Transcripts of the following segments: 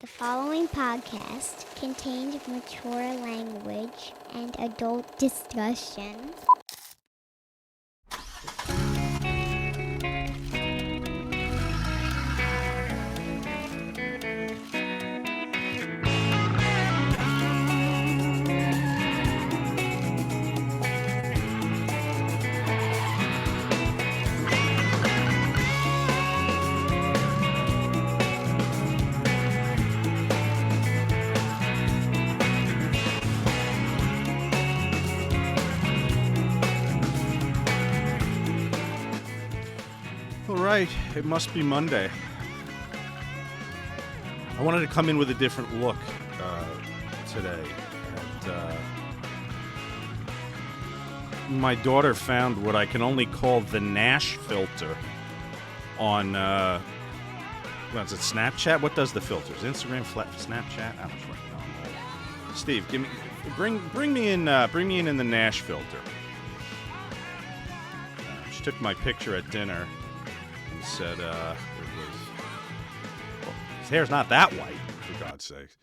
The following podcast contains mature language and adult discussion. Right, it must be Monday. I wanted to come in with a different look today. And, my daughter found what I can only call the NASH filter on, what's it, Snapchat? What does the filters? Instagram, Snapchat? I don't know. Steve, bring me in in the NASH filter. She took my picture at dinner. Said his hair's not that white, for God's sake.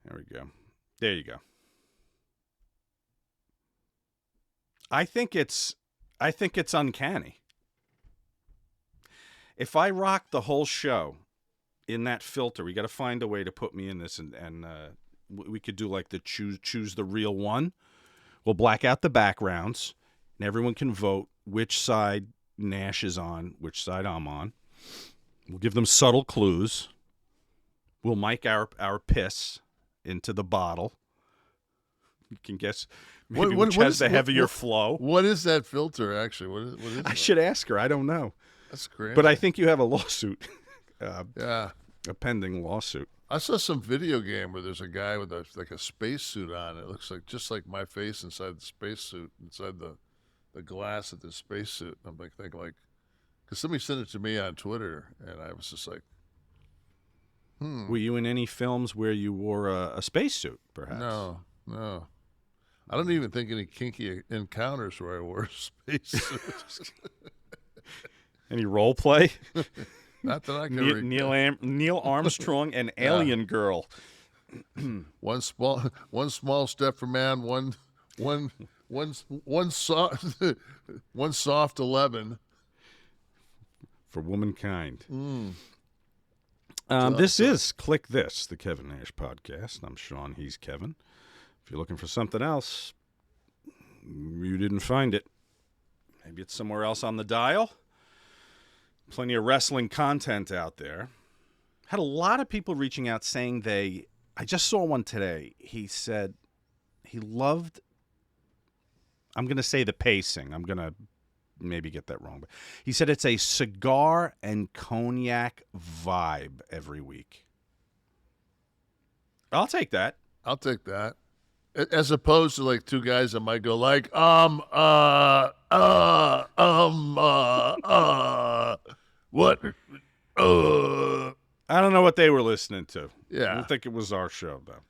There we go. There you go. I think it's uncanny. If I rock the whole show in that filter, we got to find a way to put me in this, and we could do like the choose the real one. We'll black out the backgrounds, and everyone can vote which side Nash is on, which side I'm on. We'll give them subtle clues. We'll mic our piss into the bottle. You can guess maybe which has the heavier flow. What is that filter, actually? What is I should ask her. I don't know. That's great. But I think you have a lawsuit. Yeah. A pending lawsuit. I saw some video game where there's a guy with a spacesuit on. It looks like just like my face inside the spacesuit, inside the glass of the spacesuit. I'm thinking because somebody sent it to me on Twitter, and I was just like, Were you in any films where you wore a spacesuit, perhaps? No. I don't even think any kinky encounters where I wore spacesuits. Any role play? Not that I can Neil Armstrong and Alien Girl. One small step for man, one soft 11 for womankind. This is Kliq This, the Kevin Nash podcast. I'm Sean. He's Kevin. If you're looking for something else, you didn't find it. Maybe it's somewhere else on the dial. Plenty of wrestling content out there. Had a lot of people reaching out saying I just saw one today. He said he loved, I'm going to say the pacing. I'm going to maybe get that wrong. But he said it's a cigar and cognac vibe every week. I'll take that. I'll take that. As opposed to like two guys that might go like, what? I don't know what they were listening to. Yeah. I don't think it was our show, though.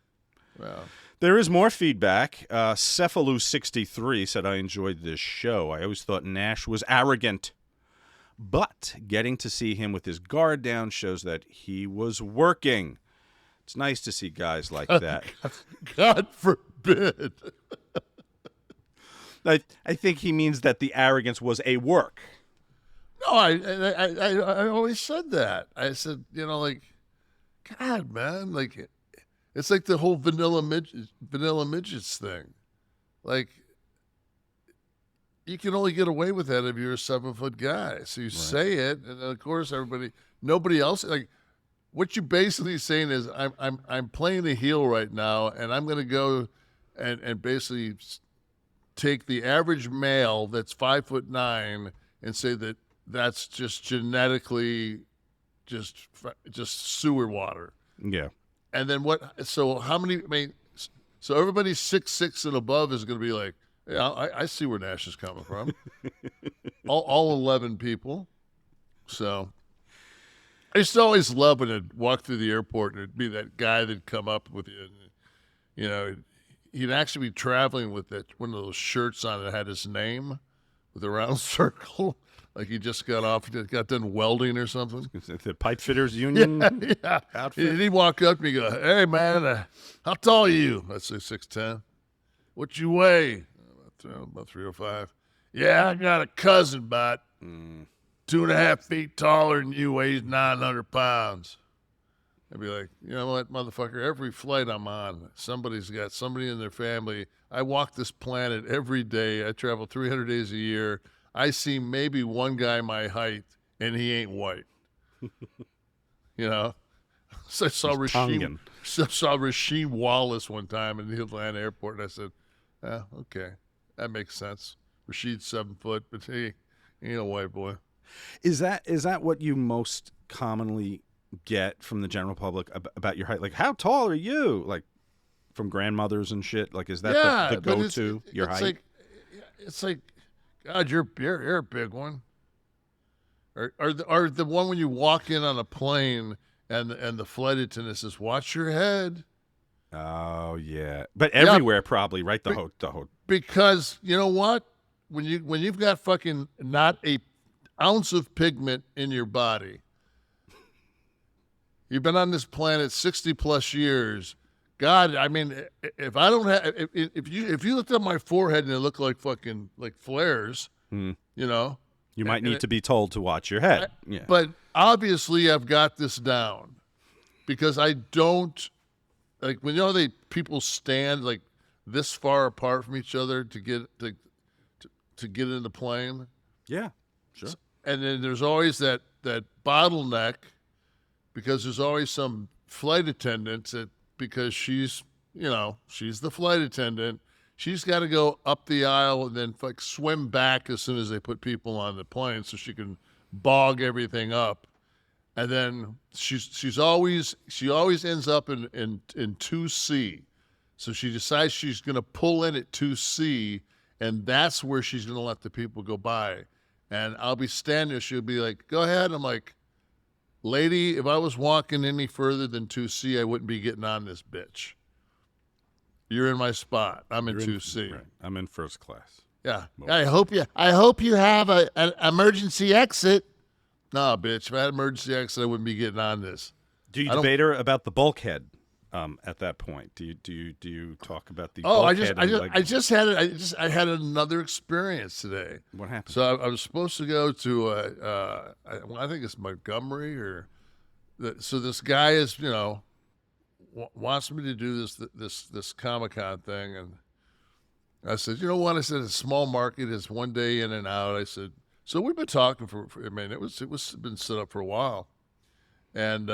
Well. There is more feedback. Cephalou63 said, I enjoyed this show. I always thought Nash was arrogant. But getting to see him with his guard down shows that he was working. It's nice to see guys like that. God forbid. I think he means that the arrogance was a work. No, I always said that. I said, God, man, like, it's like the whole vanilla midgets thing. Like, you can only get away with that if you're a 7-foot guy. So you say it, and then of course nobody else. Like, what you're basically saying is, I'm playing a heel right now, and I'm going to go and basically take the average male that's 5'9" and say that that's just genetically just sewer water. Yeah. And then what? So how many? I mean, so everybody 6'6" and above is going to be like, yeah, I see where Nash is coming from. all 11 people. So I used to always love when I'd walk through the airport and it'd be that guy that'd come up with you. And, he'd actually be traveling with one of those shirts on that had his name, with a round circle, like he just got done welding or something. The Pipe Fitters Union Yeah. outfit. He'd walk up to me and go, "Hey, man, how tall are you?" I'd say 6'10". "What you weigh?" About 305. "Yeah, I got a cousin about 2.5 feet taller than you, weighs 900 pounds. I'd be like, "You know what, motherfucker, every flight I'm on, somebody's got somebody in their family. I walk this planet every day. I travel 300 days a year. I see maybe one guy my height, and he ain't white." You know? So I saw Rasheed Wallace one time in the Atlanta airport, and I said, okay, that makes sense. Rasheed's 7 foot, but he ain't a white boy. Is that what you most commonly get from the general public about your height? Like, how tall are you? Like, from grandmothers and shit? Like, is that the go-to, your height? It's like, God, you're a big one. Or the one when you walk in on a plane and the flight attendant says, "Watch your head." Oh yeah, but everywhere probably, right? Because you know what? When you've got fucking not a ounce of pigment in your body, you've been on this planet 60 plus years. God, I mean, if I don't have, if you looked at my forehead and it looked like fucking like flares, you know, you might need to be told to watch your head. Yeah. But obviously, I've got this down because I don't like when people stand like this far apart from each other to get to get in the plane. Yeah, sure. And then there's always that bottleneck because there's always some flight attendant that, because she's the flight attendant, she's got to go up the aisle and then like swim back as soon as they put people on the plane so she can bog everything up. And then she always ends up in 2C. So she decides she's going to pull in at 2C, and that's where she's going to let the people go by. And I'll be standing there. She'll be like, "Go ahead." I'm like, "Lady, if I was walking any further than 2C, I wouldn't be getting on this bitch. You're in my spot. I'm in 2C. Right. I'm in first class." Yeah. I hope you have an emergency exit. No, bitch. If I had an emergency exit, I wouldn't be getting on this. Do you debate her about the bulkhead? At that point, do you talk about the bulkhead? I had another experience today. What happened? So I was supposed to go to I think it's Montgomery so this guy is wants me to do this Comic-Con thing, and I said, "You know what?" I said, "It's a small market, it's one day in and out." I said, so we've been talking for I mean, it was been set up for a while, and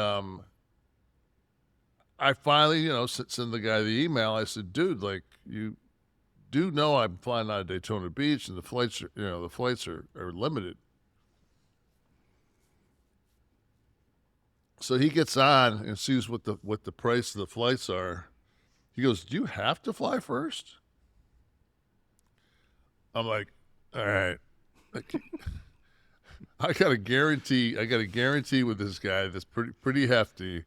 I finally, send the guy the email. I said, "Dude, like, you do know I'm flying out of Daytona Beach, and the flights are limited." So he gets on and sees what the price of the flights are. He goes, "Do you have to fly first?" I'm like, "All right, I got a guarantee with this guy that's pretty hefty."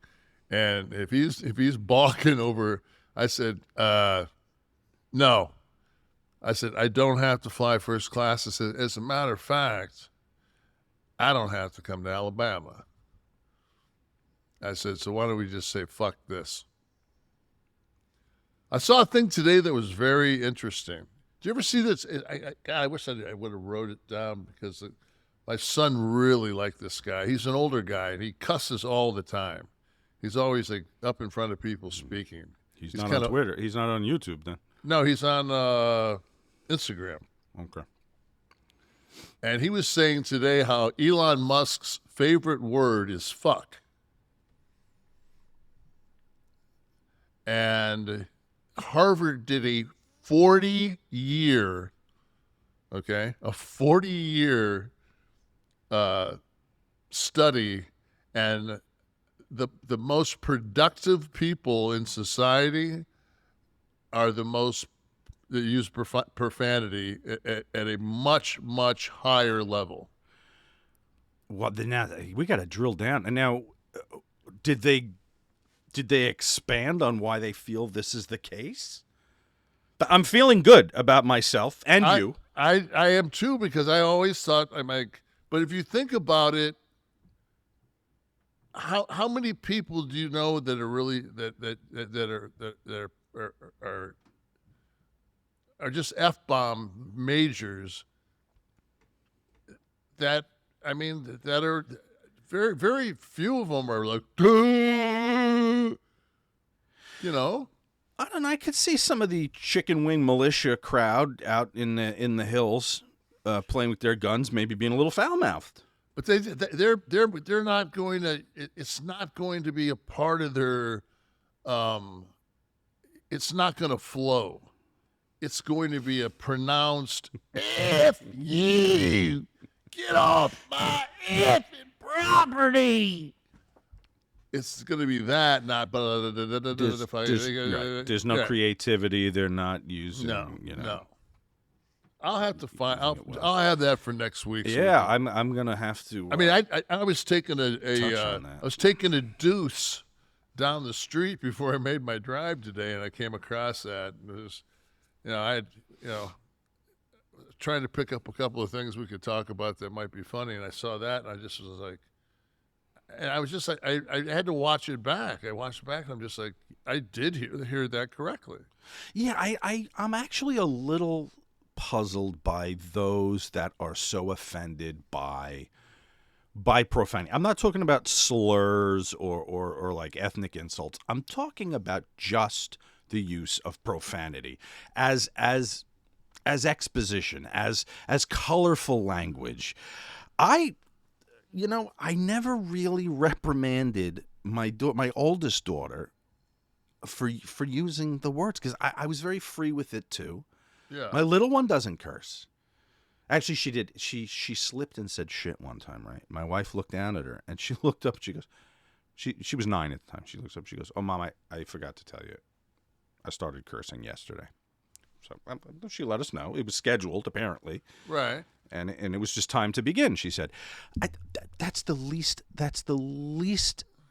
And if he's balking over, I said, "No." I said, "I don't have to fly first class." I said, "As a matter of fact, I don't have to come to Alabama." I said, "So why don't we just say fuck this?" I saw a thing today that was very interesting. Did you ever see this? I wish I would have wrote it down because my son really liked this guy. He's an older guy, and he cusses all the time. He's always like up in front of people speaking. He's not on Twitter. He's not on YouTube then. No, he's on Instagram. Okay. And he was saying today how Elon Musk's favorite word is fuck. And Harvard did a 40-year study, and the most productive people in society are the most that use profanity at a much, much higher level. Well, then now we got to drill down. And now, did they expand on why they feel this is the case? I'm feeling good about myself and you. I am too, because I always thought I'm like, but if you think about it, how many people do you know that are really that are just F-bomb majors that are very, very few of them are like, you know? I don't know. I could see some of the chicken wing militia crowd out in the hills playing with their guns, maybe being a little foul-mouthed. But they're not going to. It's not going to be a part of their. It's not going to flow. It's going to be a pronounced "F you, get off my effing property." It's going to be that, not. There's no creativity. They're not using. No. I'll have to find. I'll have that for next week. Yeah, I'm gonna have to. I mean, I was taking I was taking a deuce down the street before I made my drive today, and I came across that. And it was, trying to pick up a couple of things we could talk about that might be funny, and I saw that, and I just was like, and I was just like, I had to watch it back. I watched it back, and I'm just like, I did hear that correctly. Yeah, I'm actually a little puzzled by those that are so offended by profanity. I'm not talking about slurs or like ethnic insults. I'm talking about just the use of profanity as exposition, as colorful language. I never really reprimanded my oldest daughter for using the words, because I was very free with it too. Yeah. My little one doesn't curse. Actually, she did. She slipped and said shit one time, right? My wife looked down at her, and she looked up, and she goes, she was 9 at the time. She looks up, she goes, "Oh, Mom, I forgot to tell you. I started cursing yesterday." So she let us know. It was scheduled, apparently. Right. And it was just time to begin, she said. That's the least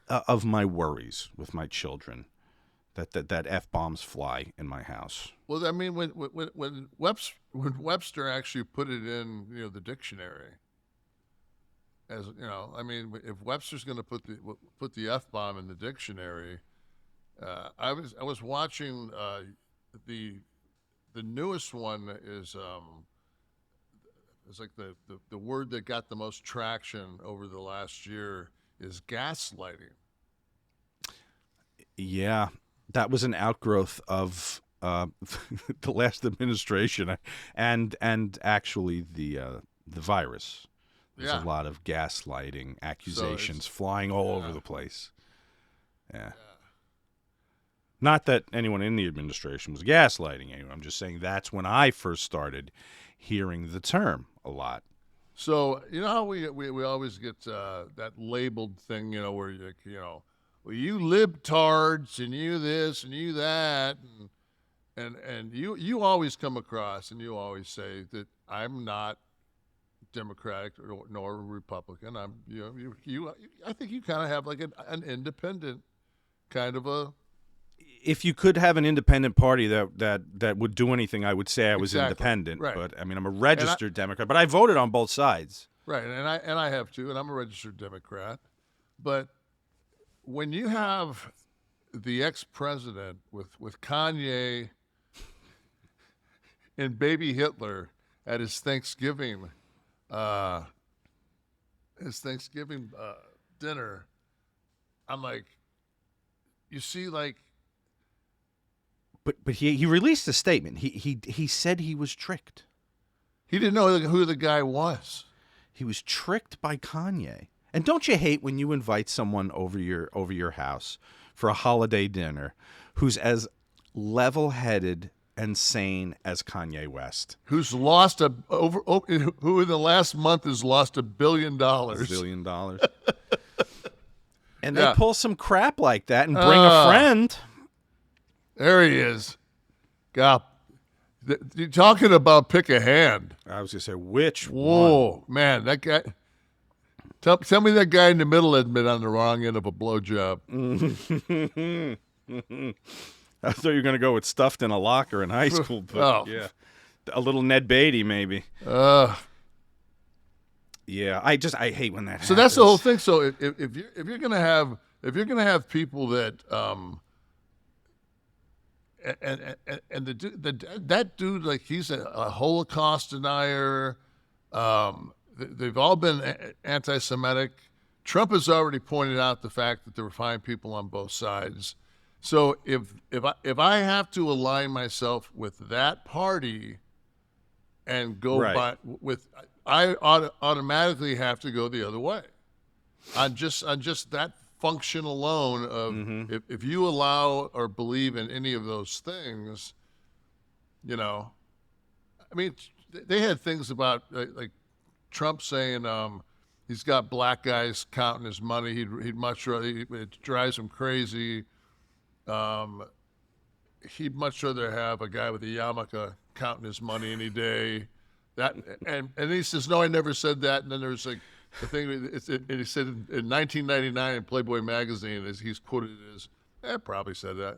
of my worries with my children, that F-bombs fly in my house. Well, I mean, when Webster actually put it in, the dictionary, as I mean, if Webster's going to put the F-bomb in the dictionary, I was watching the newest one is it's like the word that got the most traction over the last year is gaslighting. Yeah, that was an outgrowth of the last administration, and actually the virus. There's a lot of gaslighting accusations flying all over the place. Yeah. Not that anyone in the administration was gaslighting anyone. I'm just saying that's when I first started hearing the term a lot. So you know how we always get that labeled thing, where well, you libtards and you this and you that, and you always come across and you always say that I'm not Democratic nor Republican. I'm I think you kind of have like an independent kind of a. If you could have an independent party that would do anything, I would say I was independent. Right. But I mean, I'm a registered Democrat, but I voted on both sides. Right, and I have too, and I'm a registered Democrat. But when you have the ex-president with Kanye and baby Hitler at his Thanksgiving dinner, I'm like, you see, like. But he released a statement. He said he was tricked. He didn't know who the guy was. He was tricked by Kanye. And don't you hate when you invite someone over your house for a holiday dinner who's as level-headed and sane as Kanye West, who's lost who in the last month has lost $1 billion. $1 billion. And they pull some crap like that and bring a friend. There he is. God, you're talking about pick a hand. I was going to say, which Whoa, one? Man, that guy. Tell me that guy in the middle had been on the wrong end of a blowjob. I thought you were going to go with stuffed in a locker in high school, but Oh. yeah. A little Ned Beatty, maybe. Yeah, I hate when that happens. So that's the whole thing. So if you're gonna have people that and that dude, like, he's a Holocaust denier. They've all been anti-Semitic. Trump has already pointed out the fact that there were fine people on both sides. So if I have to align myself with that party and go I automatically have to go the other way. On just that function alone of if you allow or believe in any of those things, you know, I mean, they had things about like Trump saying he's got black guys counting his money. He'd much rather, it drives him crazy. He'd much rather have a guy with a yarmulke counting his money any day. That and he says, no, I never said that. And then there's like the thing, and he said in 1999 in Playboy magazine, he's quoted as, probably said that.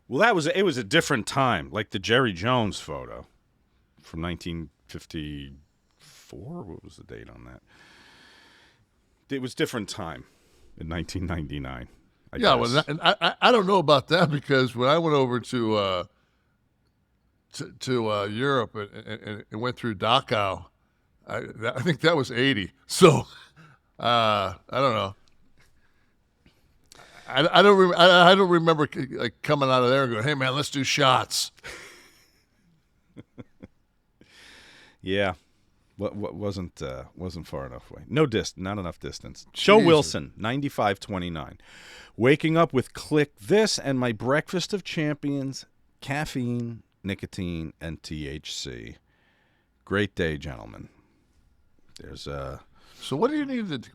Well, it was a different time, like the Jerry Jones photo from 1954. What was the date on that? It was different time in 1999. I guess. Well, and I don't know about that, because when I went over to Europe and went through Dachau, I think that was 80. So I don't know. I don't remember like coming out of there and going, "Hey man, let's do shots." Yeah, what wasn't far enough away. Not enough distance. Joe Wilson, 95.29. Waking up with Kliq This and my breakfast of champions: caffeine, nicotine, and THC. Great day, gentlemen. There's So what do you need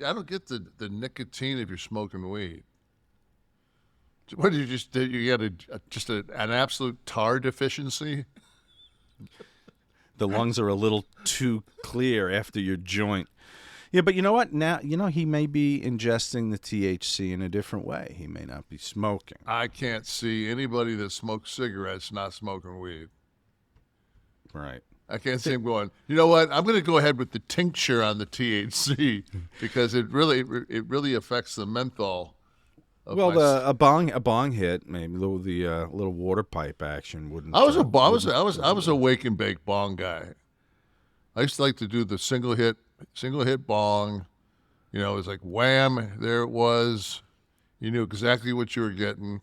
I don't get the nicotine if you're smoking weed. What did you get an absolute tar deficiency? The lungs are a little too clear after your joint. Yeah, but you know what? Now, he may be ingesting the THC in a different way. He may not be smoking. I can't see anybody that smokes cigarettes not smoking weed. Right. I can't see him going, you know what? I'm going to go ahead with the tincture on the THC because it really affects the menthol. Well, a bong hit, maybe the little water pipe action wouldn't. I was a wake and bake bong guy. I used to like to do the single hit bong. You know, it was like wham, there it was. You knew exactly what you were getting.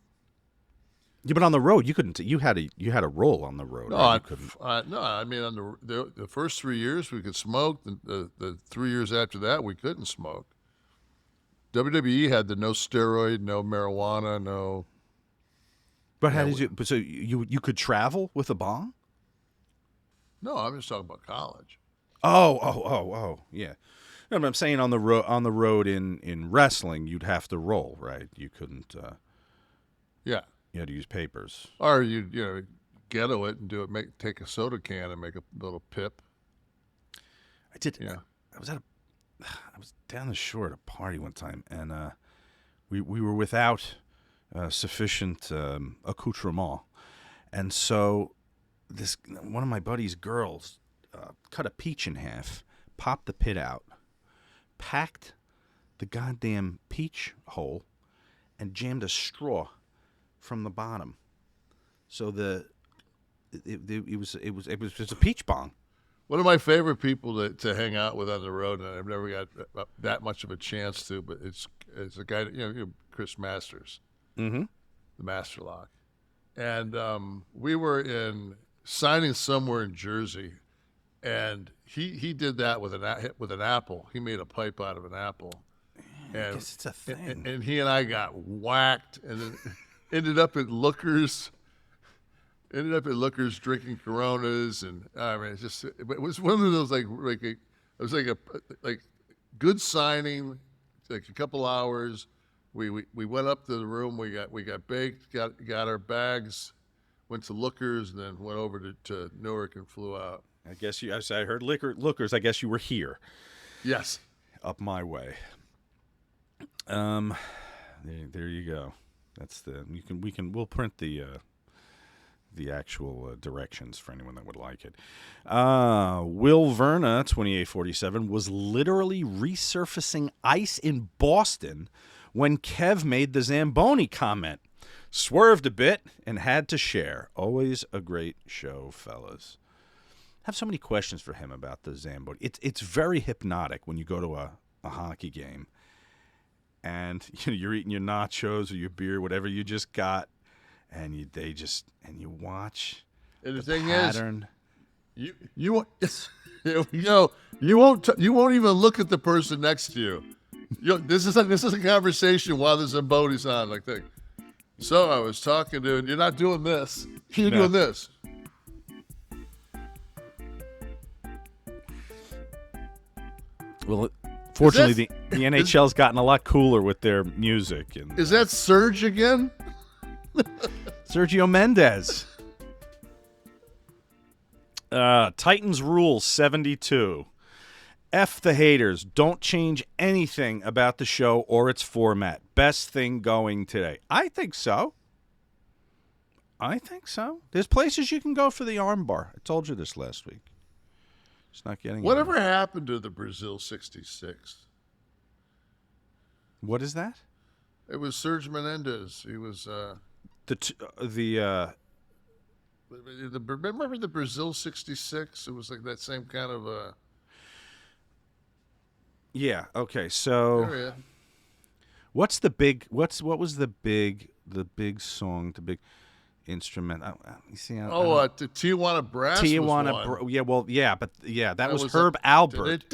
Yeah, but on the road you couldn't. You had a roll on the road. No, right? no. I mean, on the first 3 years we could smoke. The 3 years after that we couldn't smoke. WWE had the no steroid, no marijuana, no. But how did you? So you could travel with a bong? No, I'm just talking about college. Oh, yeah. No, but I'm saying on the road in wrestling, you'd have to roll, right? You couldn't. Yeah. You had to use papers. Or you ghetto it and do it. Take a soda can and make a little pip. I did. Yeah. I was down the shore at a party one time, and we were without sufficient accoutrement, and so one of my buddy's girls cut a peach in half, popped the pit out, packed the goddamn peach hole, and jammed a straw from the bottom. So it was just a peach bong. One of my favorite people to hang out with on the road, and I've never got that much of a chance to, but it's a guy, Chris Masters, the Master Lock, and we were signing somewhere in Jersey, and he did that with an apple. He made a pipe out of an apple, and I guess it's a thing. And he and I got whacked, and then ended up at Lookers drinking Coronas, and I mean, it was one of those like good signing, like a couple hours. We went up to the room. We got baked, got our bags, went to Lookers, and then went over to Newark and flew out. I guess I heard Lookers. I guess you were here. Yes. Up my way. There you go. That's we'll print the actual directions for anyone that would like it. Will Verna, 2847, was literally resurfacing ice in Boston when Kev made the Zamboni comment. Swerved a bit and had to share. Always a great show, fellas. I have so many questions for him about the Zamboni. It's very hypnotic when you go to a hockey game and you're eating your nachos or your beer, whatever you just got. And you watch and the the thing pattern. Is, you won't even look at the person next to you. This is a conversation while the Zamboni's on. Like, so I was talking to, you're not doing this. You're doing this. Well, fortunately, the NHL's gotten a lot cooler with their music. And is that Serge again? Sergio Mendes. Titans Rule 72. F the haters. Don't change anything about the show or its format. Best thing going today. I think so. There's places you can go for the armbar. I told you this last week. It's not getting Whatever happened to the Brazil 66? What is that? It was Serge Menendez. He was remember the Brazil 66? It was like that same kind of Yeah, okay. So area. what was the big song, the big instrument? You see the Tijuana Brass. that was Herb Albert.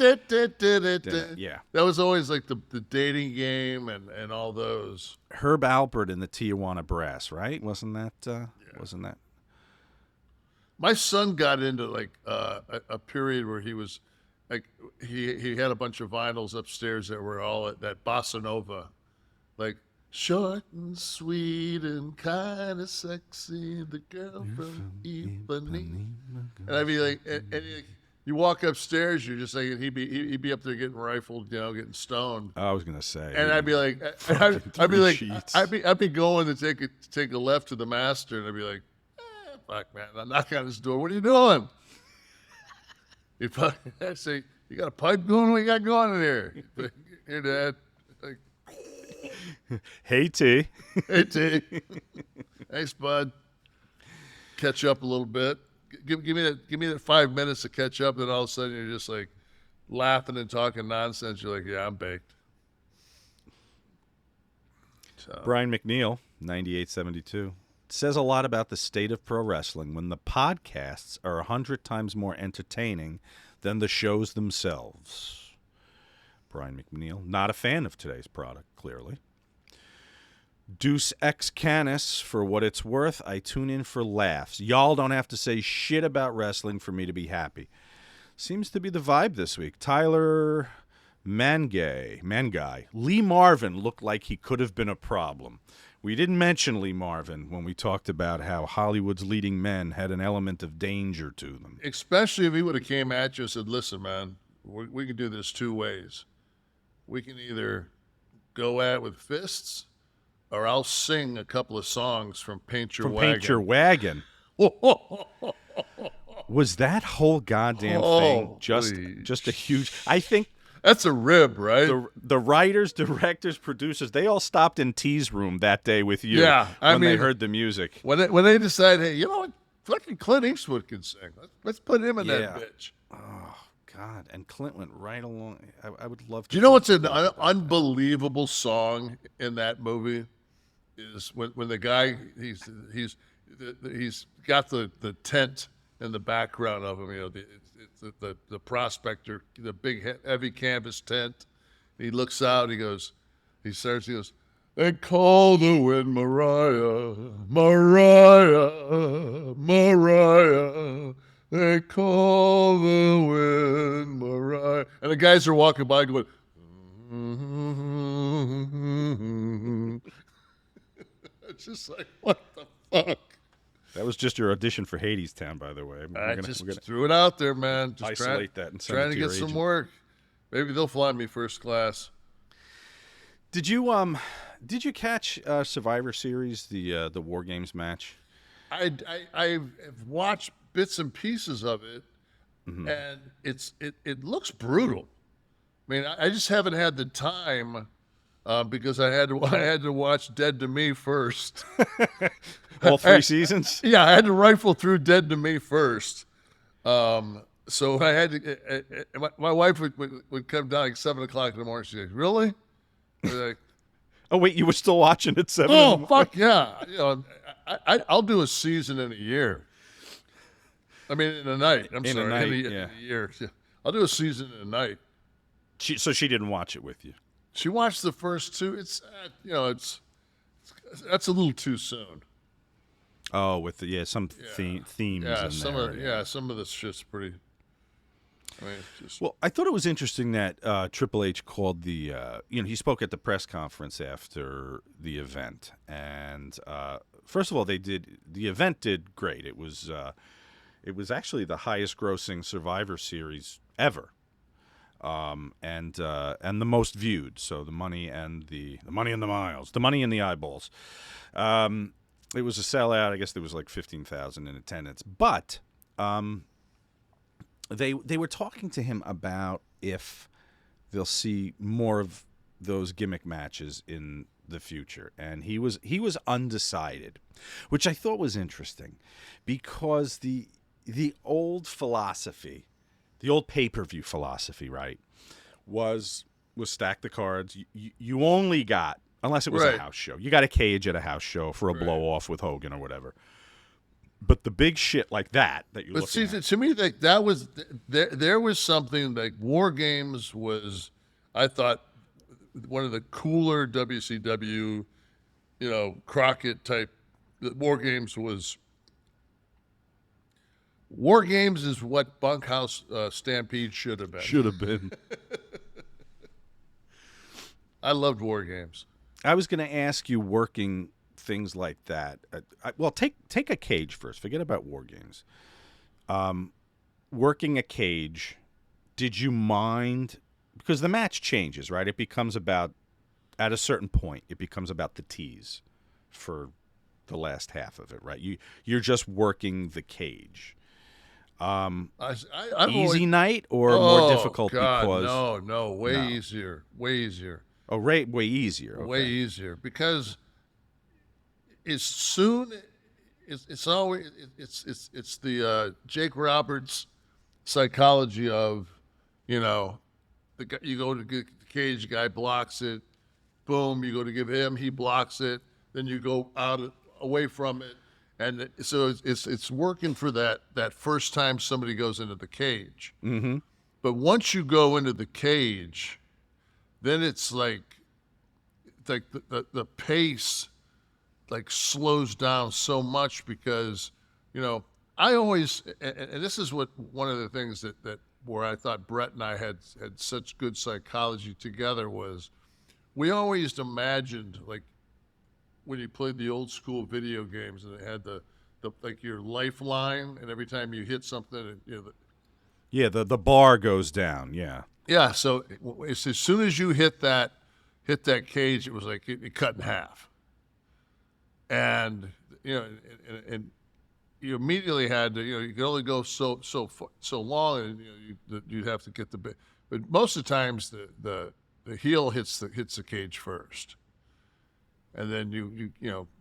Yeah. That was always like the dating game and all those. Herb Albert and the Tijuana Brass, right? Wasn't that? My son got into like a period where he was like he had a bunch of vinyls upstairs that were all at that bossa nova, like short and sweet and kind of sexy, the girl from Ipanema. And I'd be like, you walk upstairs, you're just like he'd be up there getting rifled, getting stoned. I was gonna say, and I'd be like, I'd be going to take a left to the master, and I'd be like, fuck man, I'm knocking on his door. What are you doing? I'd say, you got a pipe going? What you got going in here? Here, Dad. Like, hey T. Hey T. Thanks, bud. Catch up a little bit. Give me that 5 minutes to catch up, then all of a sudden you're just like laughing and talking nonsense. You're like, yeah, I'm baked. So. Brian McNeil, 9872. It says a lot about the state of pro wrestling when the podcasts are 100 times more entertaining than the shows themselves. Brian McNeil, not a fan of today's product, clearly. Deuce X Canis, for what it's worth, I tune in for laughs. Y'all don't have to say shit about wrestling for me to be happy. Seems to be the vibe this week. Tyler Manguy. Lee Marvin looked like he could have been a problem. We didn't mention Lee Marvin when we talked about how Hollywood's leading men had an element of danger to them. Especially if he would have came at you and said, listen, man, we can do this two ways. We can either go at it with fists, or I'll sing a couple of songs from Paint Your Wagon. Paint Your Wagon. Was that whole goddamn thing just a huge... I think... That's a rib, right? The writers, directors, producers, they all stopped in T's room that day with you when they heard the music. When they decide, hey, you know what? Fucking Clint Eastwood can sing. Let's put him in that bitch. Oh, God. And Clint went right along. I would love to... Do you know what's an unbelievable song in that movie? Is when the guy, he's got the tent in the background of him, the prospector, the big heavy canvas tent. He looks out, he goes, they call the wind Mariah, Mariah, Mariah. They call the wind Mariah. And the guys are walking by going, it's just like, what the fuck? That was just your audition for Hadestown, by the way. We're gonna threw it out there, man. Just isolate that and send trying it to your get agent. some work. Maybe they'll fly me first class. Did you Did you catch Survivor Series, the War Games match? I've watched bits and pieces of it, and it looks brutal. I mean, I just haven't had the time because I had to watch Dead to Me first. All 3 seasons? Yeah, I had to rifle through Dead to Me first. So I had to. My wife would come down like 7 o'clock in the morning. She'd say, "Really?" I'd be like, Oh wait, you were still watching at 7? oh fuck yeah! You know, I'll do a season in a year. I mean, in a night. In a year. Yeah. I'll do a season in a night. So she didn't watch it with you. She watched the first 2. It's that's a little too soon. Oh, with some themes. Yeah, in some of this shit's pretty. I mean, Well, I thought it was interesting that Triple H called the, he spoke at the press conference after the event, and first of all, the event did great. It was actually the highest grossing Survivor Series ever, and the most viewed. So the money and the money and the miles, the money and the eyeballs. It was a sellout. I guess there was like 15,000 in attendance, but. They were talking to him about if they'll see more of those gimmick matches in the future, and he was undecided, which I thought was interesting, because the old philosophy, the old pay-per-view philosophy, right, was stack the cards. You only got, unless it was a house show, you got a cage at a house show for a blow-off with Hogan or whatever. But the big shit like that you're looking at. To me, that was there was something like War Games was, I thought, one of the cooler WCW, Crockett type. War Games is what Bunkhouse Stampede should have been. Should have been. I loved War Games. I was going to ask you, working things like that. Well, take a cage first. Forget about War Games. Working a cage, did you mind? Because the match changes, right? It becomes about, at a certain point, it becomes about the tease for the last half of it, right? You're just working the cage. Easy night or more difficult? God, because no, way easier. Oh, way easier. Okay. Way easier, because as soon it's always it's the Jake Roberts psychology of, you go to get the cage, guy blocks it, boom, you go to give him, he blocks it, then you go away from it, and so it's working for that first time somebody goes into the cage. Mm-hmm. But once you go into the cage, then it's like the pace slows down so much, because I always, and this is what one of the things that where I thought Bret and I had such good psychology together was, we always imagined, like when you played the old school video games and it had the your lifeline, and every time you hit something, the bar goes down. Yeah, so as soon as you hit that cage, it was like it cut in half. And and you immediately had to, you could only go so long, and you'd have to get the bit. But most of the times the heel hits the cage first, and then you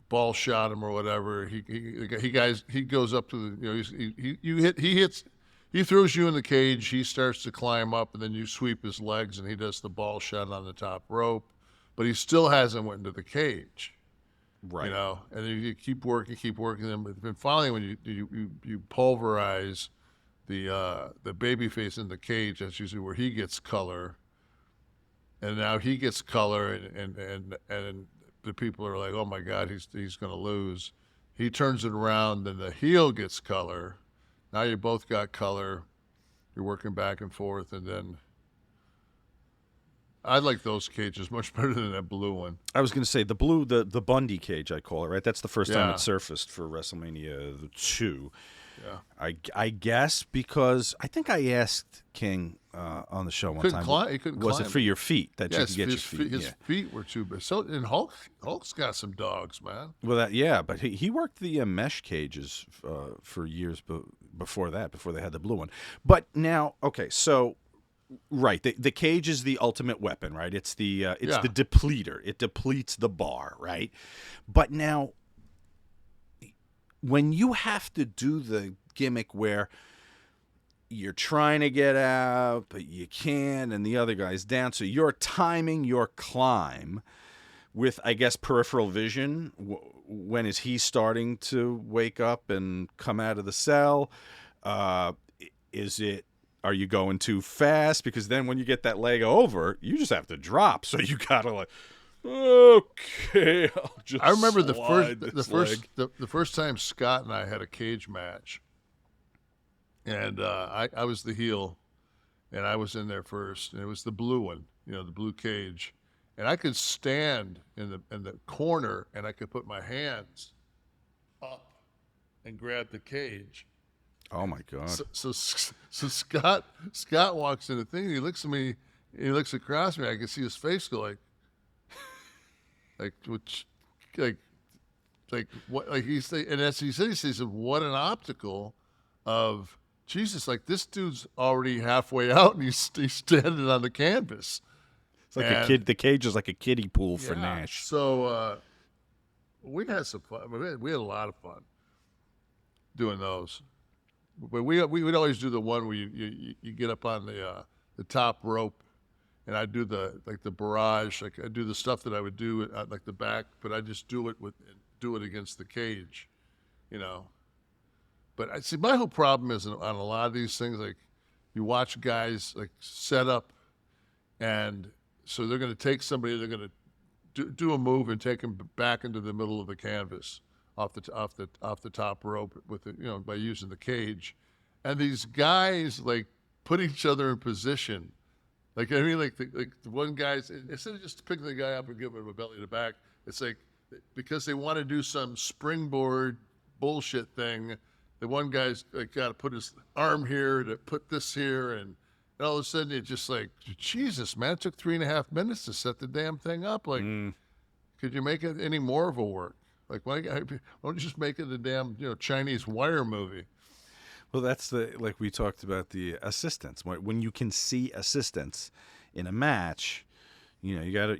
ball shot him or whatever. He goes up to the he throws you in the cage. He starts to climb up, and then you sweep his legs, and he does the ball shot on the top rope, but he still hasn't went into the cage. Right. And then you keep working them. But finally, when you pulverize the baby face in the cage, that's usually where he gets color. And now he gets color, and the people are like, oh my God, he's going to lose. He turns it around, then the heel gets color. Now you both got color. You're working back and forth, and then I like those cages much better than that blue one. I was going to say the blue, the Bundy cage, I call it, right? That's the first time it surfaced for WrestleMania 2. Yeah. I guess because I think I asked King on the show one time. He couldn't was climb. it for your feet that you Yes, could get your feet? his feet were too big. So, and Hulk's got some dogs, man. Well, but he worked the mesh cages for years before that, before they had the blue one. But now, okay, so right, the cage is the ultimate weapon, right? It's the depleter. It depletes the bar, right? But now, when you have to do the gimmick where you're trying to get out, but you can't, and the other guy's down, so you're timing your climb with, I guess, peripheral vision. When is he starting to wake up and come out of the cell? Are you going too fast? Because then when you get that leg over, you just have to drop. So you gotta like, okay, I'll just. I remember slide the first time Scott and I had a cage match, and I was the heel, and I was in there first, and it was the blue one, the blue cage, and I could stand in the corner, and I could put my hands up and grab the cage. Oh my God! So Scott walks in the thing. And he looks at me. He looks across me. I can see his face go like what? Like he said, and as he said, "What an optical of Jesus! Like this dude's already halfway out, and he's standing on the canvas." It's like a kid. The cage is like a kiddie pool for Nash. So we had some fun. We had a lot of fun doing those. But we would always do the one where you get up on the top rope, and I do the barrage. Like I do the stuff that I would do at like the back, but I just do it against the cage, But I see my whole problem is on a lot of these things, like you watch guys like set up, and so they're going to take somebody, they're going to do a move and take him back into the middle of the canvas. Off the top rope with by using the cage, and these guys like put each other in position, like the one guy's instead of just picking the guy up and giving him a belly to back, it's like because they want to do some springboard bullshit thing, the one guy's like got to put his arm here to put this here, and all of a sudden it's just like Jesus, man, it took 3.5 minutes to set the damn thing up. Like, could you make it any more of a work? Like, why don't you just make it a damn, Chinese wire movie? Well, that's like we talked about the assistants. When you can see assistants in a match, you gotta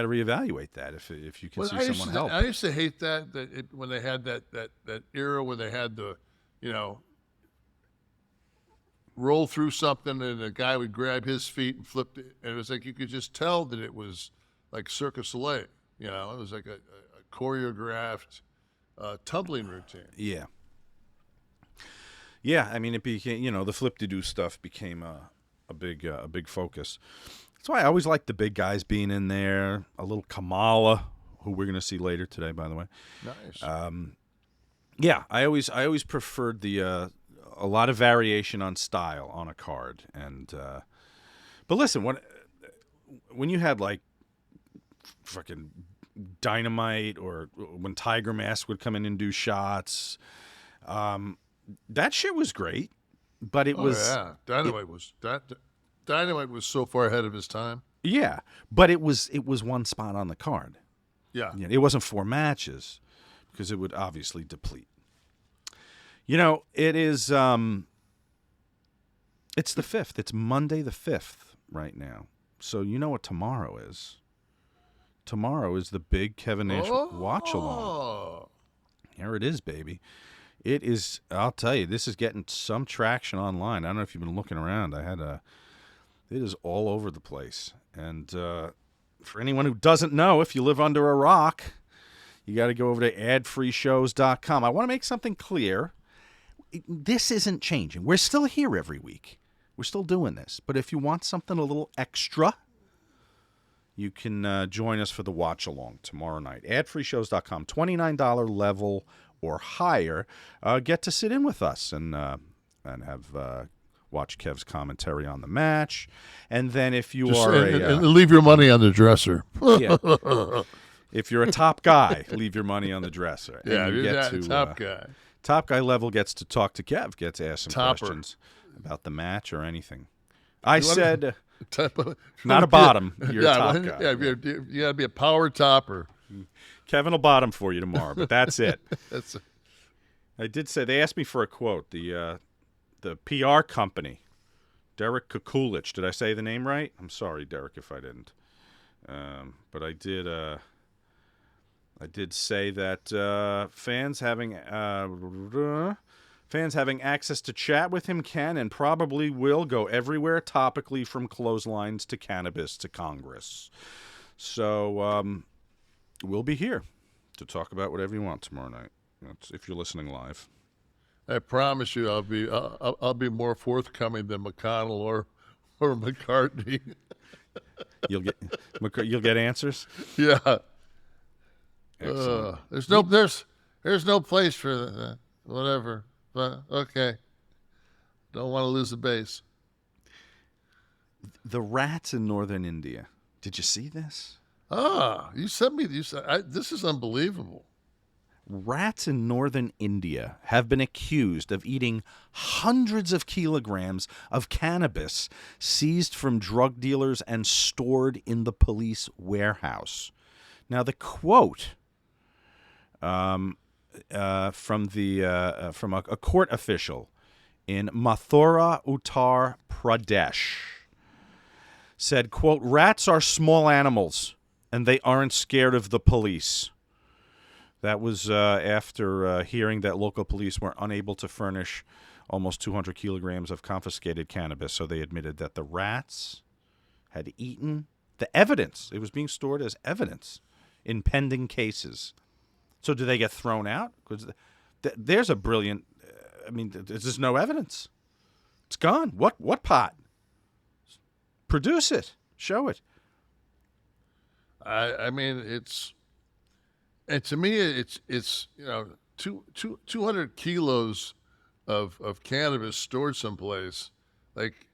reevaluate that if you can see someone help. I used to hate that when they had that era where they had the, roll through something and the guy would grab his feet and flip it, and it was like you could just tell that it was like Cirque du Soleil. It was like a choreographed tumbling routine. Yeah. I mean, it became the flip-to-do stuff became a big focus. That's why I always liked the big guys being in there. A little Kamala, who we're going to see later today, by the way. Nice. I always preferred a lot of variation on style on a card, and but listen, when you had like fucking Dynamite, or when Tiger Mask would come in and do shots, that shit was great, but it was Dynamite was so far ahead of his time. Yeah, but it was one spot on the card. Yeah, it wasn't 4 matches because it would obviously deplete. It is it's the 5th. It's Monday the 5th right now. So you know what tomorrow is. Tomorrow is the big Kevin Nash watch-along. Here it is, baby. It is, I'll tell you, this is getting some traction online. I don't know if you've been looking around. It is all over the place. And for anyone who doesn't know, if you live under a rock, you got to go over to adfreeshows.com. I want to make something clear. This isn't changing. We're still here every week. We're still doing this. But if you want something a little extra, you can join us for the watch-along tomorrow night. Adfreeshows.com, $29 level or higher. Get to sit in with us and have watch Kev's commentary on the match. And then if you and leave your money on the dresser. Yeah. If you're a top guy, leave your money on the dresser. Yeah, and you're a top guy. Top guy level gets to talk to Kev, gets to ask some Topper. questions about the match or anything. I You wanna- said, Type of, not a bottom. You're yeah, a top well, guy. Yeah, you got to be a power topper. Kevin will bottom for you tomorrow, but that's it. That's I did say, they asked me for a quote. The PR company, Derek Kukulich. Did I say the name right? I'm sorry, Derek, if I didn't. But I did say that fans having access to chat with him can and probably will go everywhere topically, from clotheslines to cannabis to Congress. So we'll be here to talk about whatever you want tomorrow night. That's if you're listening live. I promise you, I'll be more forthcoming than McConnell or McCartney. You'll get answers. Yeah. Excellent. There's no place for that. Whatever. But okay. Don't want to lose the base. The rats in northern India. Did you see this? You sent me. This is unbelievable. Rats in northern India have been accused of eating hundreds of kilograms of cannabis seized from drug dealers and stored in the police warehouse. Now, the quote from a court official in Mathura, Uttar Pradesh said, quote, "Rats are small animals, and they aren't scared of the police." That was after hearing that local police were unable to furnish almost 200 kilograms of confiscated cannabis. So they admitted that the rats had eaten the evidence. It was being stored as evidence in pending cases. So do they get thrown out? Because there's a brilliant, there's just no evidence. It's gone. What pot? Produce it. Show it. And to me, it's 200 kilos of cannabis stored someplace. Like,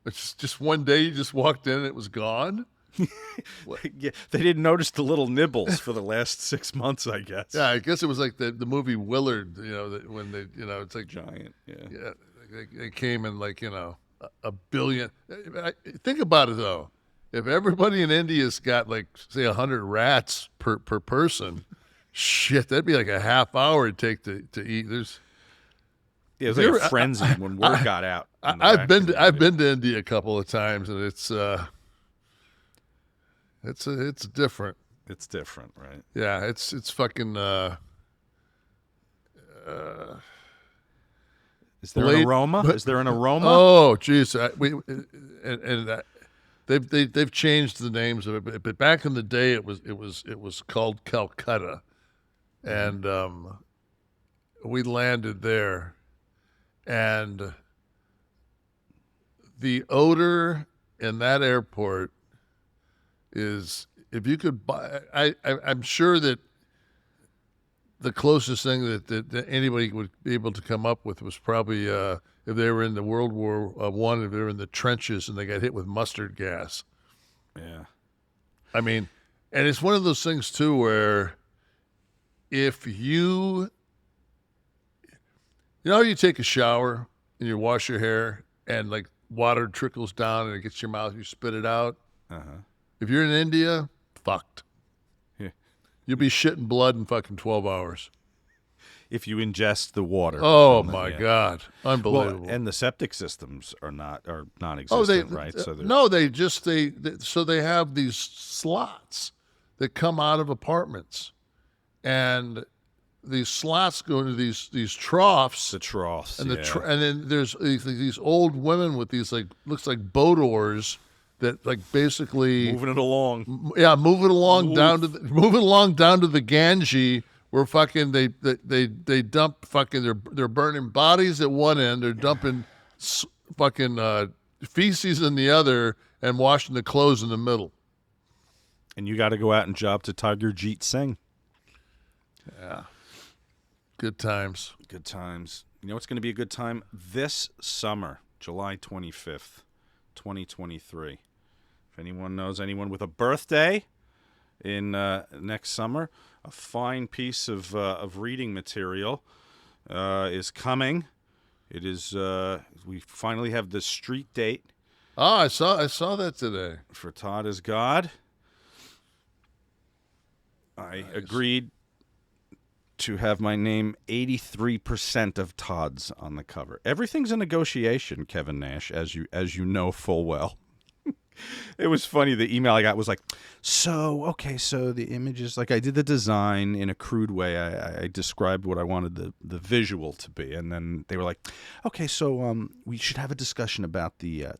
it's just one day you just walked in and it was gone. Yeah, they didn't notice the little nibbles for the last 6 months, I guess. Yeah, I guess it was like the movie Willard. When they it's like Giant. Yeah, they came in like a billion. Think about it though. If everybody in India's got like say 100 rats per person, shit, that'd be like a half hour it'd take to eat. It was like a frenzy when word got out. I've been to India a couple of times, and it's different. It's different, right? Yeah, it's fucking. Is there an aroma? Is there an aroma? Oh, geez, they've changed the names of it, but back in the day, it was called Calcutta, and we landed there, and the odor in that airport is, if you could buy, I'm sure that the closest thing that anybody would be able to come up with was probably if they were in the World War I, if they were in the trenches and they got hit with mustard gas. Yeah. And it's one of those things too where if you how you take a shower and you wash your hair and like water trickles down and it gets your mouth, you spit it out. Uh-huh. If you're in India, fucked. Yeah. You'll be shitting blood in fucking 12 hours. If you ingest the water. Oh my God. Unbelievable. Well, and the septic systems are non-existent, right? So they have these slots that come out of apartments, and these slots go into these troughs. The troughs, and yeah. And then there's these old women with these looks like boat oars that basically moving it along. Yeah, move it along down to the Ganges. Where fucking they dump fucking they're burning bodies at one end, they're dumping fucking feces in the other, and washing the clothes in the middle. And you got to go out and job to Tiger Jeet Singh. Yeah, good times. Good times. You know what's going to be a good time this summer, July 25th, 2023. If anyone knows anyone with a birthday in next summer, a fine piece of reading material is coming. It is. We finally have the street date. Oh, I saw that today. For Todd is God. I agreed to have my name 83% of Todd's on the cover. Everything's a negotiation, Kevin Nash, as you know full well. It was funny. The email I got was like, so the images, like I did the design in a crude way. I described what I wanted the visual to be. And then they were like, okay, so we should have a discussion about the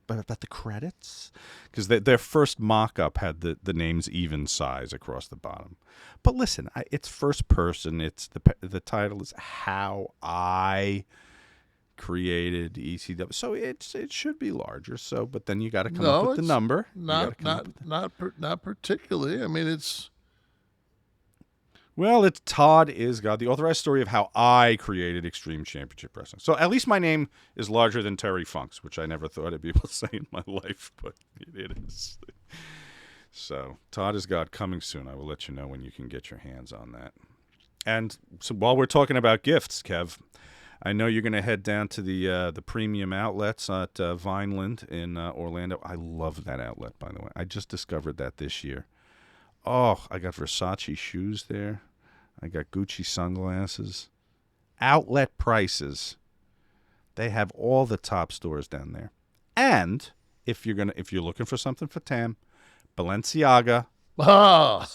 credits. Because their first mock-up had the names even size across the bottom. But listen, it's first person. It's the title is How I Created ECW, so it should be larger. So, but then you got to come up with the number. Not particularly. I mean, it's Todd is God, the authorized story of how I created Extreme Championship Wrestling. So at least my name is larger than Terry Funk's, which I never thought I'd be able to say in my life, but it is. So Todd is God coming soon. I will let you know when you can get your hands on that. And so while we're talking about gifts, Kev, I know you're going to head down to the premium outlets at Vineland in Orlando. I love that outlet, by the way. I just discovered that this year. Oh, I got Versace shoes there. I got Gucci sunglasses. Outlet prices. They have all the top stores down there. And if you're looking for something for Tam, Balenciaga. Oh.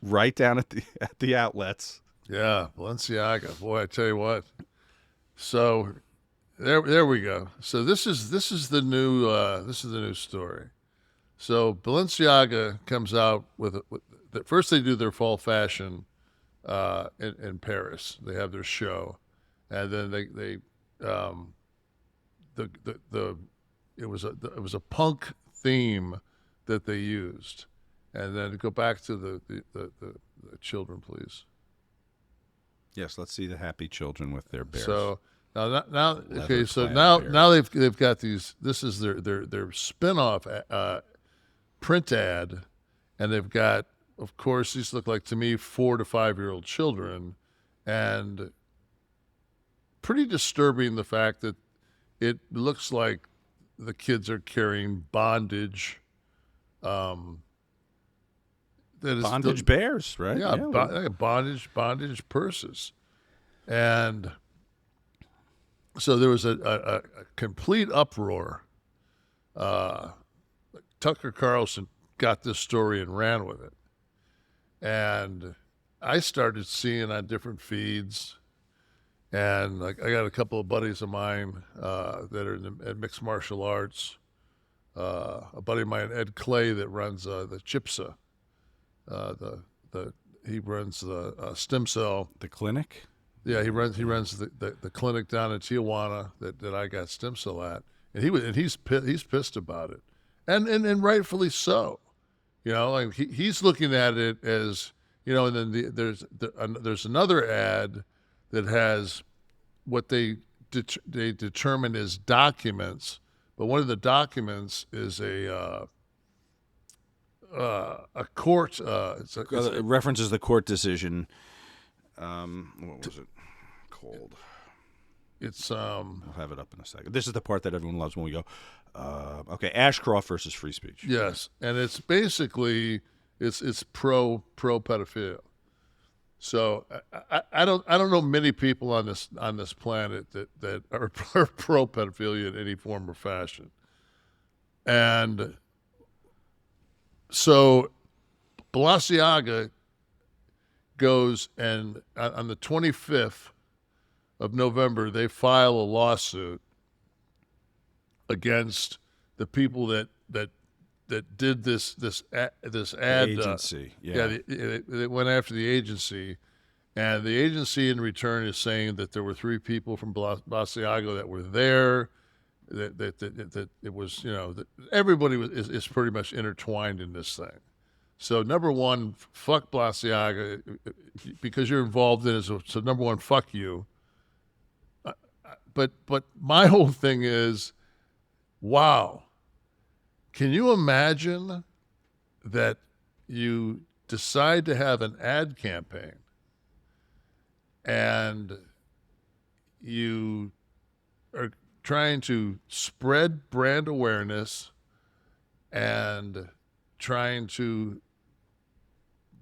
Right down at the outlets. Yeah, Balenciaga. Boy, I tell you what. So there we go. So this is the new story. So Balenciaga comes out with first they do their fall fashion in Paris. They have their show, and then it was a punk theme that they used, and then go back to the children, please. Yes, let's see the happy children with their bears. So now okay. So now they've got these. This is their spin-off print ad, and they've got, of course, these look like to me 4 to 5 year old children, and pretty disturbing the fact that it looks like the kids are carrying bondage. Bondage bears, right? Yeah, bondage purses. And so there was a complete uproar. Tucker Carlson got this story and ran with it. And I started seeing on different feeds, and like I got a couple of buddies of mine that are in mixed martial arts. A buddy of mine, Ed Clay, that runs the CHIPSA. He runs the stem cell. The clinic? Yeah, he runs the clinic down in Tijuana that I got stem cell at, and he's pissed about it, and rightfully so. You know, like he's looking at it as, you know, and then there's another ad that has what they determine as documents, but one of the documents is a court. It references the court decision. What was it called? It's I'll have it up in a second. This is the part that everyone loves when we go. Okay, Ashcroft versus free speech. Yes, and it's basically it's pro pedophilia. So I don't know many people on this planet that are pro pedophilia in any form or fashion, and so Balenciaga goes and on the 25th of November they file a lawsuit against the people that did this ad. The agency, they went after the agency, and the agency in return is saying that there were 3 people from Balenciaga that were there. That it was, you know, that everybody is pretty much intertwined in this thing. So number one, fuck Balenciaga because you're involved in it. So number one, fuck you. But my whole thing is, wow. Can you imagine that you decide to have an ad campaign and you are trying to spread brand awareness and trying to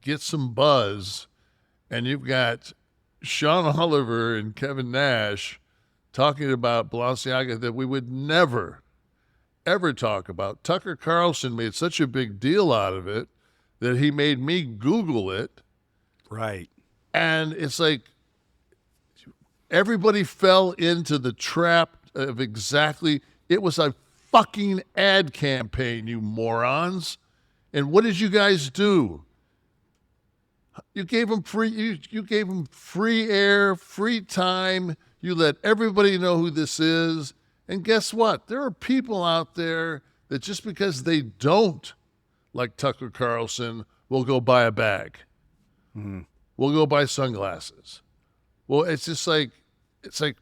get some buzz, and you've got Sean Oliver and Kevin Nash talking about Balenciaga that we would never, ever talk about. Tucker Carlson made such a big deal out of it that he made me Google it. Right. And it's like everybody fell into the trap of exactly, it was a fucking ad campaign, you morons. And what did you guys do? You gave them free. You gave them free air, free time. You let everybody know who this is. And guess what? There are people out there that just because they don't like Tucker Carlson will go buy a bag. Mm-hmm. Will go buy sunglasses. Well, it's like,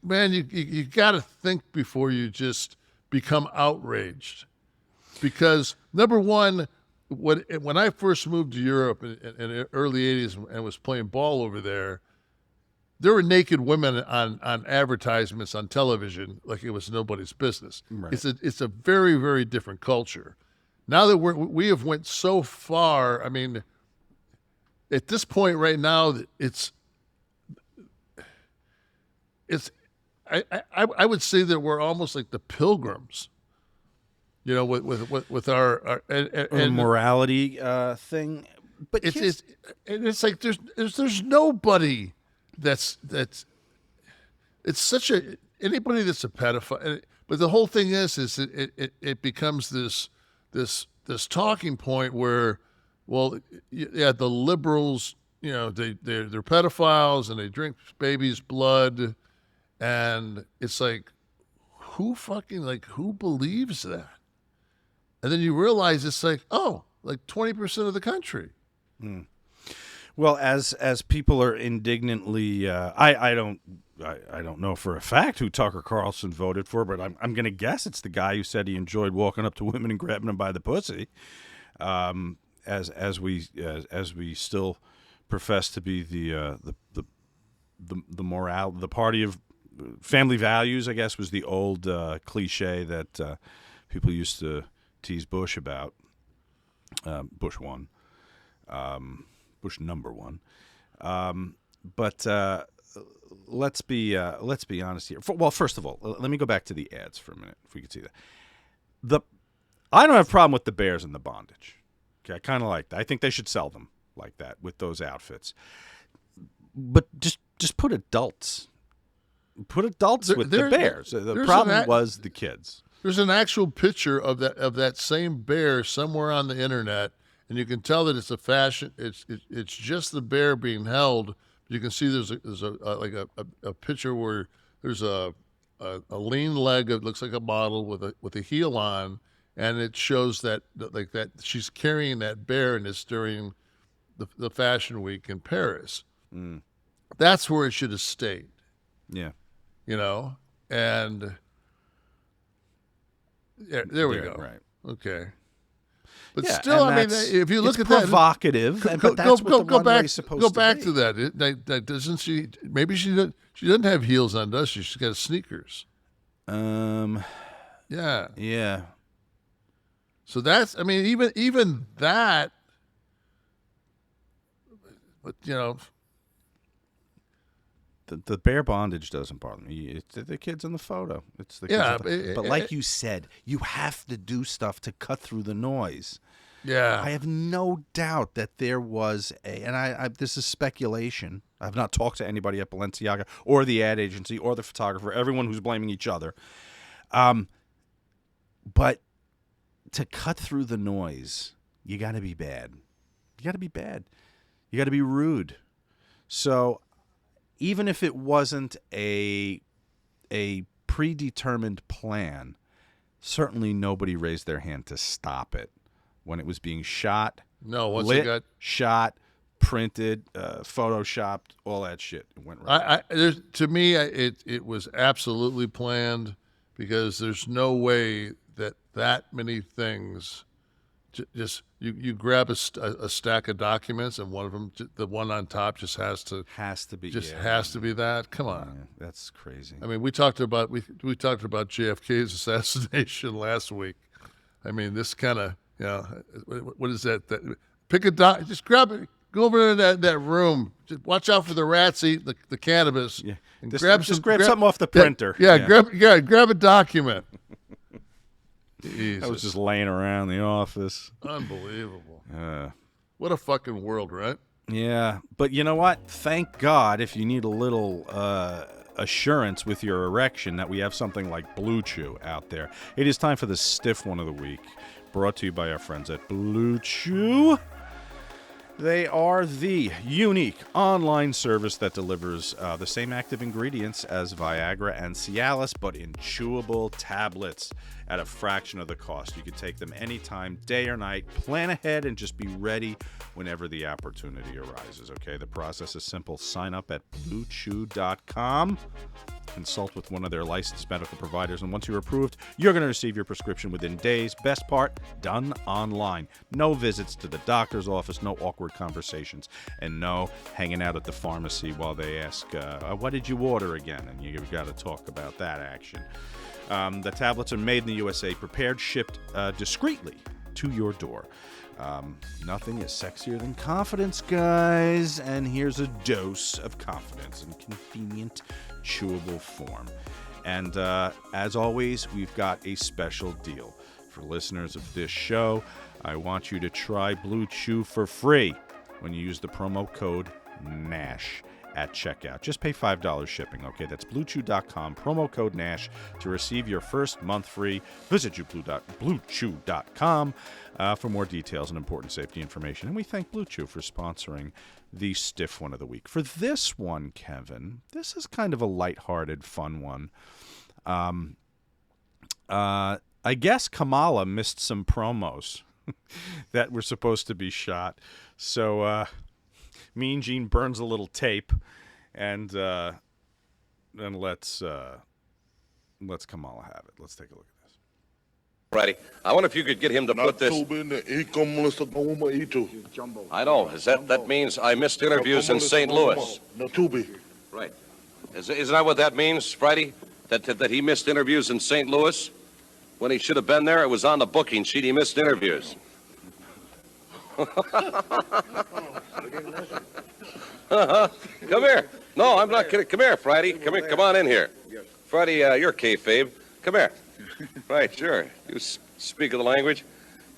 man, you got to think before you just become outraged. Because number one, when I first moved to Europe in the early 80s and was playing ball over there were naked women on advertisements on television like it was nobody's business. Right. It's a very, very different culture. Now that we have went so far, I mean, at this point right now, I would say that we're almost like the pilgrims. You know, with our and morality thing, but it's like there's nobody that's it's such a anybody that's a pedophile. But the whole thing is it becomes this talking point where, well, yeah, the liberals, you know, they're pedophiles and they drink babies' blood, and it's like who believes that? And then you realize it's like, oh, like 20% of the country. Mm. Well, as people are indignantly, I don't know for a fact who Tucker Carlson voted for, but I'm going to guess it's the guy who said he enjoyed walking up to women and grabbing them by the pussy. As we still profess to be the party of family values, I guess was the old cliche that people used to tease Bush about. Bush one, Bush number one. But let's be honest here. Well, first of all, let me go back to the ads for a minute, if we could see that. I don't have a problem with the bears and the bondage. Okay, I kind of like that. I think they should sell them like that with those outfits. But just put adults. Put adults with the bears. The problem was the kids. There's an actual picture of that same bear somewhere on the internet, and you can tell that it's a fashion. It's just the bear being held. You can see there's a picture where there's a lean leg that looks like a model with a heel on, and it shows that she's carrying that bear, and it's during the fashion week in Paris. Mm. That's where it should have stayed. Yeah, you know, and. Yeah, there we go. Right. Okay. But yeah, still, I mean, if you look at that, provocative. But that's what the runway is supposed to be. Go back to that. Doesn't she? Maybe she doesn't have heels on, does she? She's got sneakers. Yeah. Yeah. So that's. I mean, even that. But you know. The bear bondage doesn't bother me. It's the kids in the photo. It's the kids but like you said, you have to do stuff to cut through the noise. Yeah, I have no doubt that there was and this is speculation. I've not talked to anybody at Balenciaga or the ad agency or the photographer. Everyone who's blaming each other. But to cut through the noise, you got to be bad. You got to be bad. You got to be rude. So. Even if it wasn't a predetermined plan, certainly nobody raised their hand to stop it when it was being shot. No, once lit, it got shot, printed, photoshopped, all that shit went right. To me, it was absolutely planned because there's no way that many things just you grab a stack of documents, and one of them, the one on top, just has to be that. Come on, yeah, that's crazy. I mean, we talked about JFK's assassination last week. I mean, this kind of, what is that? Pick a just grab it. Go over to that room. Just watch out for the rats eat the cannabis. Yeah, and grab something off the printer. Grab a document. I was just laying around the office. Unbelievable. What a fucking world, right? Yeah, but you know what? Thank God if you need a little assurance with your erection that we have something like Bluechew out there. It is time for the stiff one of the week, brought to you by our friends at Bluechew. They are the unique online service that delivers the same active ingredients as Viagra and Cialis, but in chewable tablets at a fraction of the cost. You can take them anytime, day or night. Plan ahead and just be ready whenever the opportunity arises, okay? The process is simple. Sign up at bluechew.com. Consult with one of their licensed medical providers, and once you're approved, you're going to receive your prescription within days. Best part, done online. No visits to the doctor's office, no awkward conversations, and no hanging out at the pharmacy while they ask, what did you order again? And you've got to talk about that action. The tablets are made in the USA, prepared, shipped discreetly to your door. Nothing is sexier than confidence, guys. And here's a dose of confidence in convenient, chewable form. And as always, we've got a special deal. For listeners of this show, I want you to try Bluechew for free when you use the promo code NASH at checkout. Just pay $5 shipping, okay? That's bluechew.com, promo code NASH to receive your first month free. Visit bluechew.com for more details and important safety information. And we thank Bluechew for sponsoring the stiff one of the week. For this one, Kevin, this is kind of a lighthearted, fun one. I guess Kamala missed some promos that were supposed to be shot. So, Mean Gene burns a little tape, and then let's Kamala have it. Let's take a look at this. Righty. I wonder if you could get him to put this. I know. That means I missed interviews in St. Louis. Right. Isn't that what that means, Friday? That he missed interviews in St. Louis when he should have been there? It was on the booking sheet. He missed interviews. Come here. No, I'm not kidding. Come here, Friday. Come here. Come on in here. Friday, you're kayfabe. Come here. Right, sure. You speak of the language.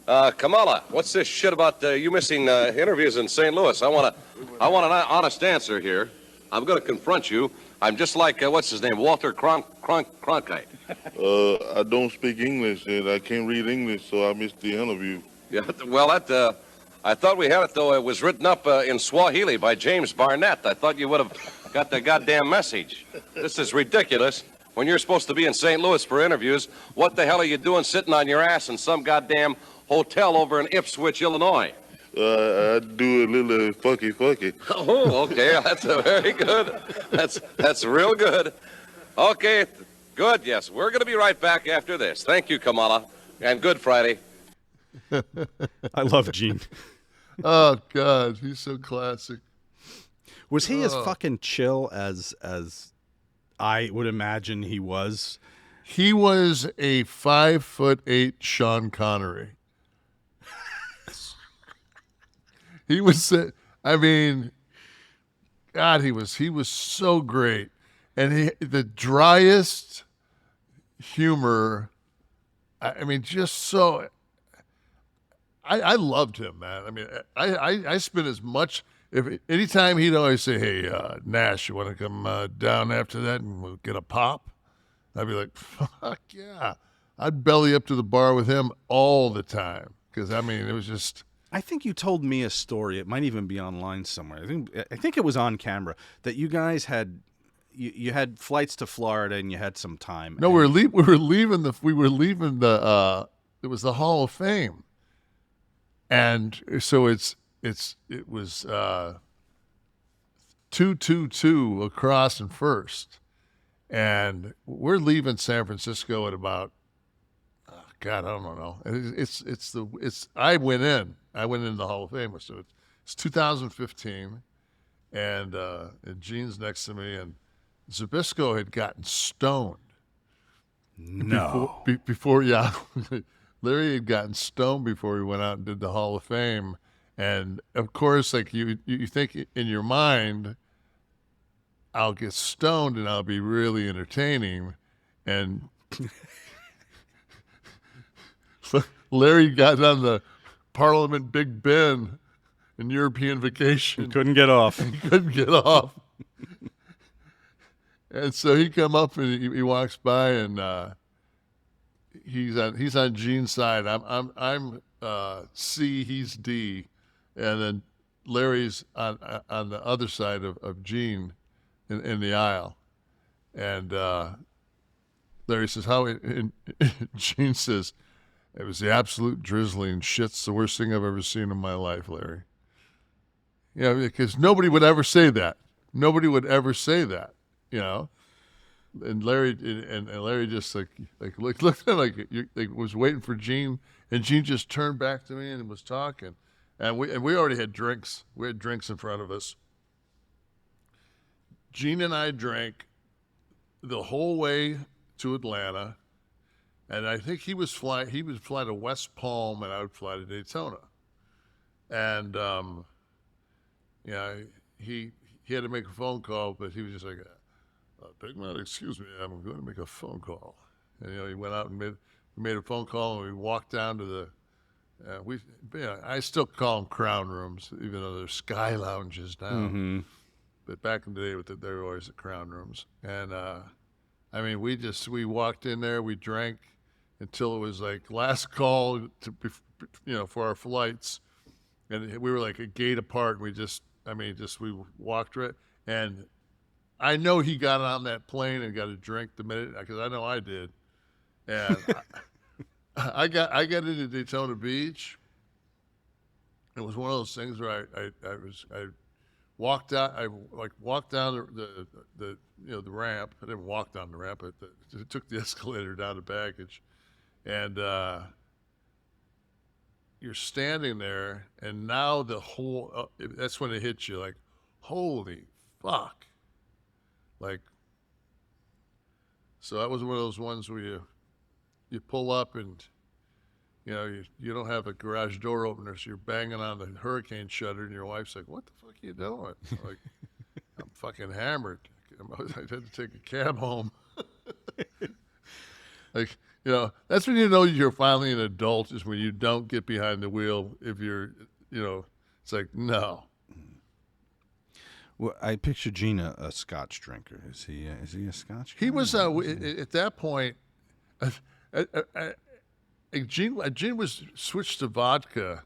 Kamala, what's this shit about you missing interviews in St. Louis? I want an honest answer here. I'm going to confront you. I'm just like what's his name, Walter Cronkite. I don't speak English and I can't read English, so I missed the interview. Yeah, well, I thought we had it, though. It was written up in Swahili by James Barnett. I thought you would have got the goddamn message. This is ridiculous. When you're supposed to be in St. Louis for interviews, what the hell are you doing sitting on your ass in some goddamn hotel over in Ipswich, Illinois? I do a little fucky. Oh, okay. That's very good. That's real good. Okay, good. Yes, we're going to be right back after this. Thank you, Kamala. And good Friday. I love Gene. Oh, God. He's so classic. Was he as fucking chill as I would imagine he was? He was a 5'8" Sean Connery. He was, I mean, God, he was so great. And the driest humor, I mean, just so, I loved him, man. I mean, I spent as much, anytime he'd always say, hey, Nash, you want to come down after that and we'll get a pop? I'd be like, fuck yeah. I'd belly up to the bar with him all the time. Because, I mean, it was just... I think you told me a story. It might even be online somewhere. I think it was on camera that you guys had you had flights to Florida and you had some time. No, we were leaving the it was the Hall of Fame, and so it was 222 across and First, and we're leaving San Francisco at about God, I don't know. I went into the Hall of Fame. So it's 2015, and Gene's next to me, and Zbyszko had gotten stoned. No. Before Larry had gotten stoned before he went out and did the Hall of Fame. And of course, like you think in your mind, I'll get stoned and I'll be really entertaining. And Larry got on the Parliament Big Ben in European Vacation. Couldn't get off. He couldn't get off. And so he come up and he walks by, and he's on Gene's side. I'm C, he's D, and then Larry's on the other side of Gene in the aisle. And Larry says, "How?" And Gene says, "It was the absolute drizzling. Shit's the worst thing I've ever seen in my life, Larry." Yeah, because nobody would ever say that. Nobody would ever say that. You know, and Larry just like looked at him like was waiting for Gene, and Gene just turned back to me and was talking, and we already had drinks. We had drinks in front of us. Gene and I drank the whole way to Atlanta, and I think he would fly to West Palm, and I would fly to Daytona, and he had to make a phone call, but he was just like, "Big man, excuse me, I'm going to make a phone call." And he went out and made a phone call, and we walked down to the I still call them crown rooms, even though they're sky lounges now. Mm-hmm. But back in the day, they were always the crown rooms. And we walked in there, we drank until it was like last call for our flights, and we were like a gate apart. We we walked right, and I know he got on that plane and got a drink the minute, because I know I did. And I got into Daytona Beach. It was one of those things where I walked out. I walked down the ramp. I didn't walk down the ramp, but I took the escalator down to baggage, and you're standing there, and now the whole that's when it hits you, like, holy fuck. Like, so that was one of those ones where you pull up, and you don't have a garage door opener, so you're banging on the hurricane shutter, and your wife's like, "What the fuck are you doing?" I'm like, "I'm fucking hammered. I had to take a cab home." Like, that's when you know you're finally an adult, is when you don't get behind the wheel. If you're, it's like, no. Well, I picture Gene a Scotch drinker. Is he a Scotch guy? He was at that point. Gene was switched to vodka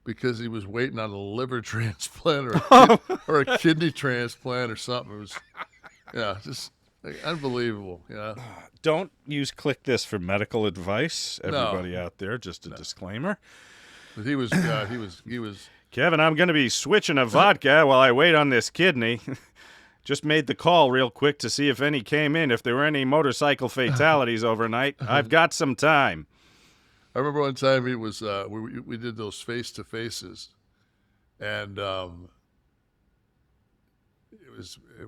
because he was waiting on a liver transplant or a kidney transplant or something. It was, just unbelievable. Don't use Kliq This for medical advice, everybody out there. Just a disclaimer. But he was. Kevin, I'm going to be switching to vodka while I wait on this kidney. Just made the call real quick to see if any came in, if there were any motorcycle fatalities overnight. I've got some time. I remember one time he was we did those face-to-faces, and it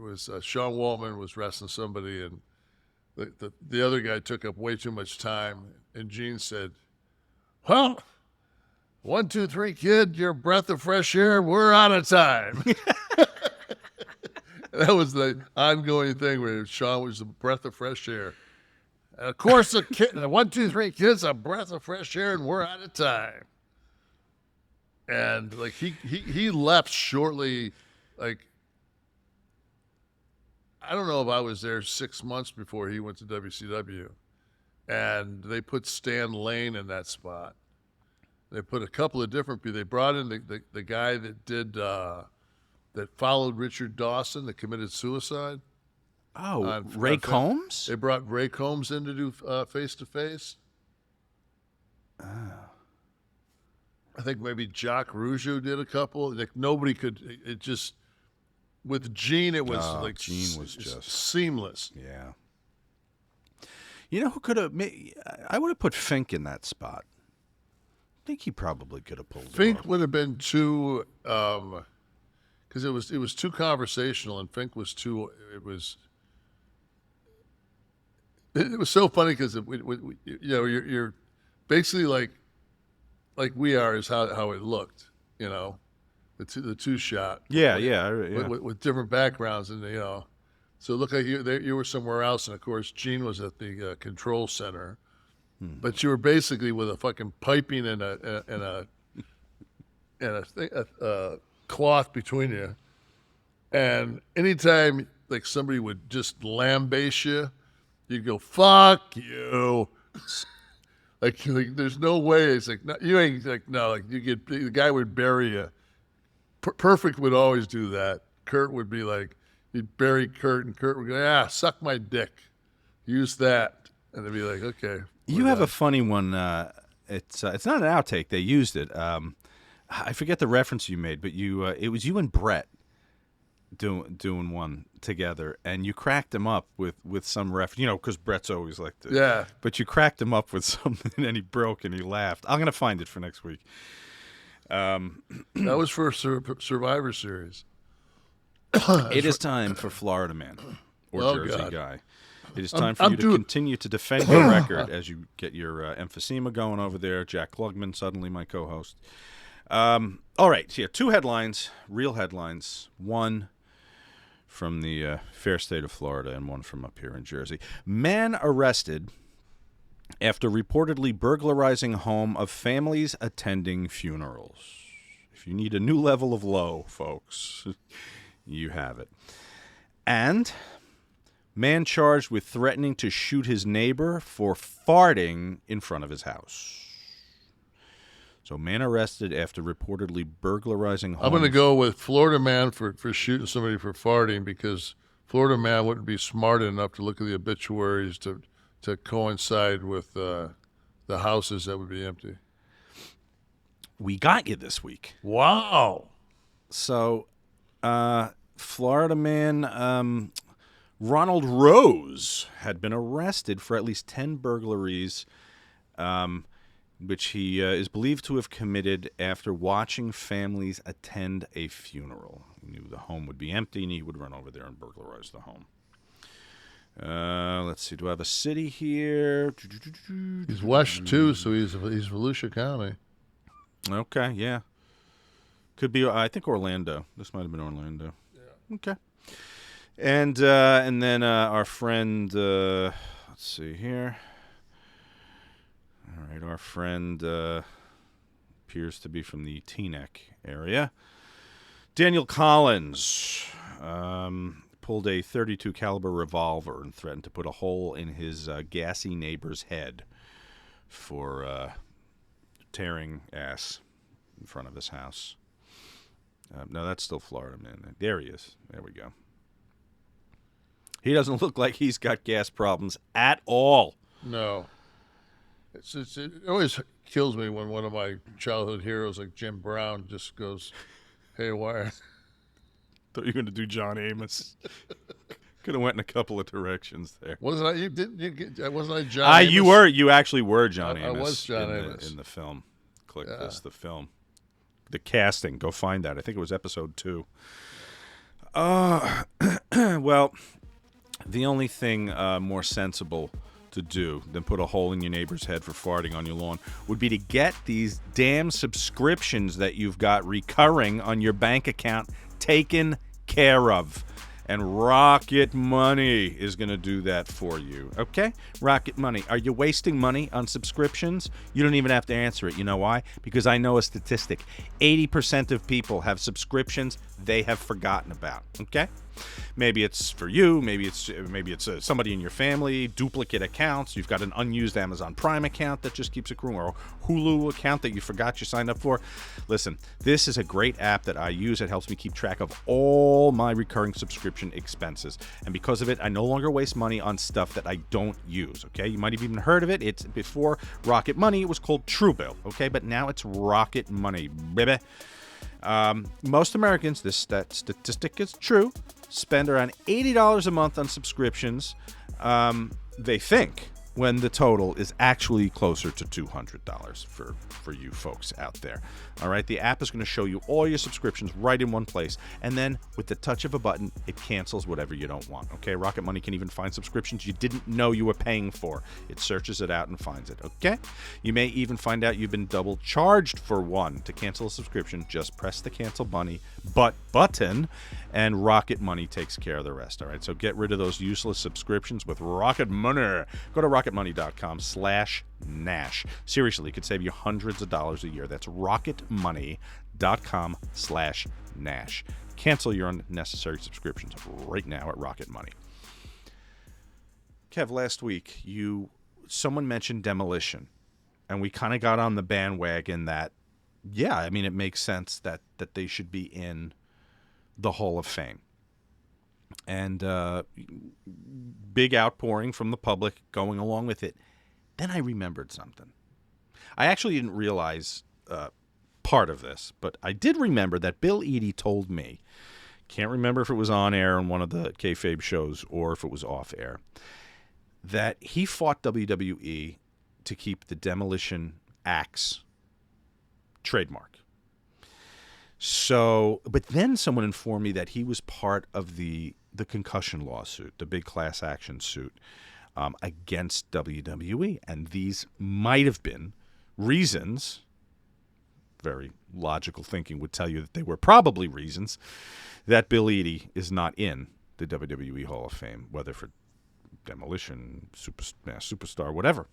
was Sean Waltman was wrestling somebody, and the other guy took up way too much time, and Gene said, "Well, 1, 2, 3, kid, you're a breath of fresh air. We're out of time." That was the ongoing thing where Sean was a breath of fresh air. And of course, the 1, 2, 3, kids, a breath of fresh air, and we're out of time. And like he left shortly. Like, I don't know if I was there 6 months before he went to WCW, and they put Stan Lane in that spot. They put a couple of different people. They brought in the guy that did that followed Richard Dawson that committed suicide. Oh, Ray Combs? They brought Ray Combs in to do face-to-face. Oh. I think maybe Jacques Rougeau did a couple. Like, nobody could. It just, with Gene, it was Gene was just seamless. Yeah. You know who could have? I would have put Fink in that spot. I think he probably could have pulled. Fink would have been too, because it was too conversational, and Fink was too. It was so funny because you're basically like we are is how it looked. You know, the two shot. Yeah. With different backgrounds, and so it looked like you were somewhere else, and of course Gene was at the control center, but you were basically with a fucking piping and a cloth between you, and anytime like somebody would just lambaste you, you'd go fuck you. like there's no way. It's like no, you ain't like no like you get the guy would bury you. Perfect would always do that. Kurt would be like. You'd bury Kurt, and Kurt would go, suck my dick. Use that. And they'd be like, okay. You have a funny one. It's not an outtake. They used it. I forget the reference you made, but it was you and Bret doing one together, and you cracked him up with some reference, because Bret's always like this. Yeah. But you cracked him up with something, and he broke, and he laughed. I'm going to find it for next week. That was for Survivor Series. It is time for Florida Man or Jersey Guy. It is time for you to continue to defend your record as you get your emphysema going over there. Jack Klugman, suddenly my co-host. All right, here, 2 headlines, real headlines. One from the fair state of Florida and one from up here in Jersey. Man arrested after reportedly burglarizing home of families attending funerals. If you need a new level of low, folks... You have it. And man charged with threatening to shoot his neighbor for farting in front of his house. So man arrested after reportedly burglarizing homes. I'm going to go with Florida man for shooting somebody for farting, because Florida man wouldn't be smart enough to look at the obituaries to coincide with the houses that would be empty. We got you this week. Wow. So... Florida man Ronald Rose had been arrested for at least 10 burglaries, which he is believed to have committed after watching families attend a funeral. He knew the home would be empty, and he would run over there and burglarize the home. Let's see. Do I have a city here? He's West, too, so he's Volusia County. Okay, yeah. Could be, I think, Orlando. This might have been Orlando. Yeah. Okay. And then our friend, let's see here. All right, our friend appears to be from the Teaneck area. Daniel Collins pulled a .32 caliber revolver and threatened to put a hole in his gassy neighbor's head for tearing ass in front of his house. No, that's still Florida, man. There he is. There we go. He doesn't look like he's got gas problems at all. No. It always kills me when one of my childhood heroes like Jim Brown just goes haywire. Thought you were going to do John Amos. Could have went in a couple of directions there. Wasn't I? Wasn't I John Amos? You actually were John Amos. I was John Amos in the film. Kliq This, the film. The casting, go find that. I think it was episode 2. Well, the only thing more sensible to do than put a hole in your neighbor's head for farting on your lawn would be to get these damn subscriptions that you've got recurring on your bank account taken care of. And Rocket Money is going to do that for you, okay? Rocket Money. Are you wasting money on subscriptions? You don't even have to answer it. You know why? Because I know a statistic. 80% of people have subscriptions they have forgotten about, okay? Maybe it's for you. Maybe it's somebody in your family. Duplicate accounts. You've got an unused Amazon Prime account that just keeps accruing, or a Hulu account that you forgot you signed up for. Listen, this is a great app that I use. It helps me keep track of all my recurring subscription expenses, and because of it, I no longer waste money on stuff that I don't use. Okay, you might have even heard of it. It's before Rocket Money. It was called Truebill. Okay, but now it's Rocket Money, baby. Most Americans, that statistic is true, spend around $80 a month on subscriptions. They think when the total is actually closer to $200 for you folks out there. All right, the app is going to show you all your subscriptions right in one place, and then with the touch of a button, it cancels whatever you don't want. Okay, Rocket Money can even find subscriptions you didn't know you were paying for. It searches it out and finds it. Okay, you may even find out you've been double charged for one. To cancel a subscription, just press the cancel button, and Rocket Money takes care of the rest. All right, so get rid of those useless subscriptions with Rocket Money. Go to rocketmoney.com/Nash. Seriously, it could save you hundreds of dollars a year. That's rocketmoney.com/Nash. Cancel your unnecessary subscriptions right now at Rocket Money. Kev, last week someone mentioned demolition, and we kind of got on the bandwagon that, yeah, I mean, it makes sense that they should be in the Hall of Fame. And big outpouring from the public going along with it. Then I remembered something. I actually didn't realize part of this, but I did remember that Bill Eadie told me, can't remember if it was on air on one of the kayfabe shows or if it was off air, that he fought WWE to keep the demolition axe trademark. So, but then someone informed me that he was part of the Concussion lawsuit, the big class action suit against WWE. And these might have been reasons, very logical thinking would tell you that they were probably reasons, that Bill Eadie is not in the WWE Hall of Fame, whether for demolition, superstar, whatever.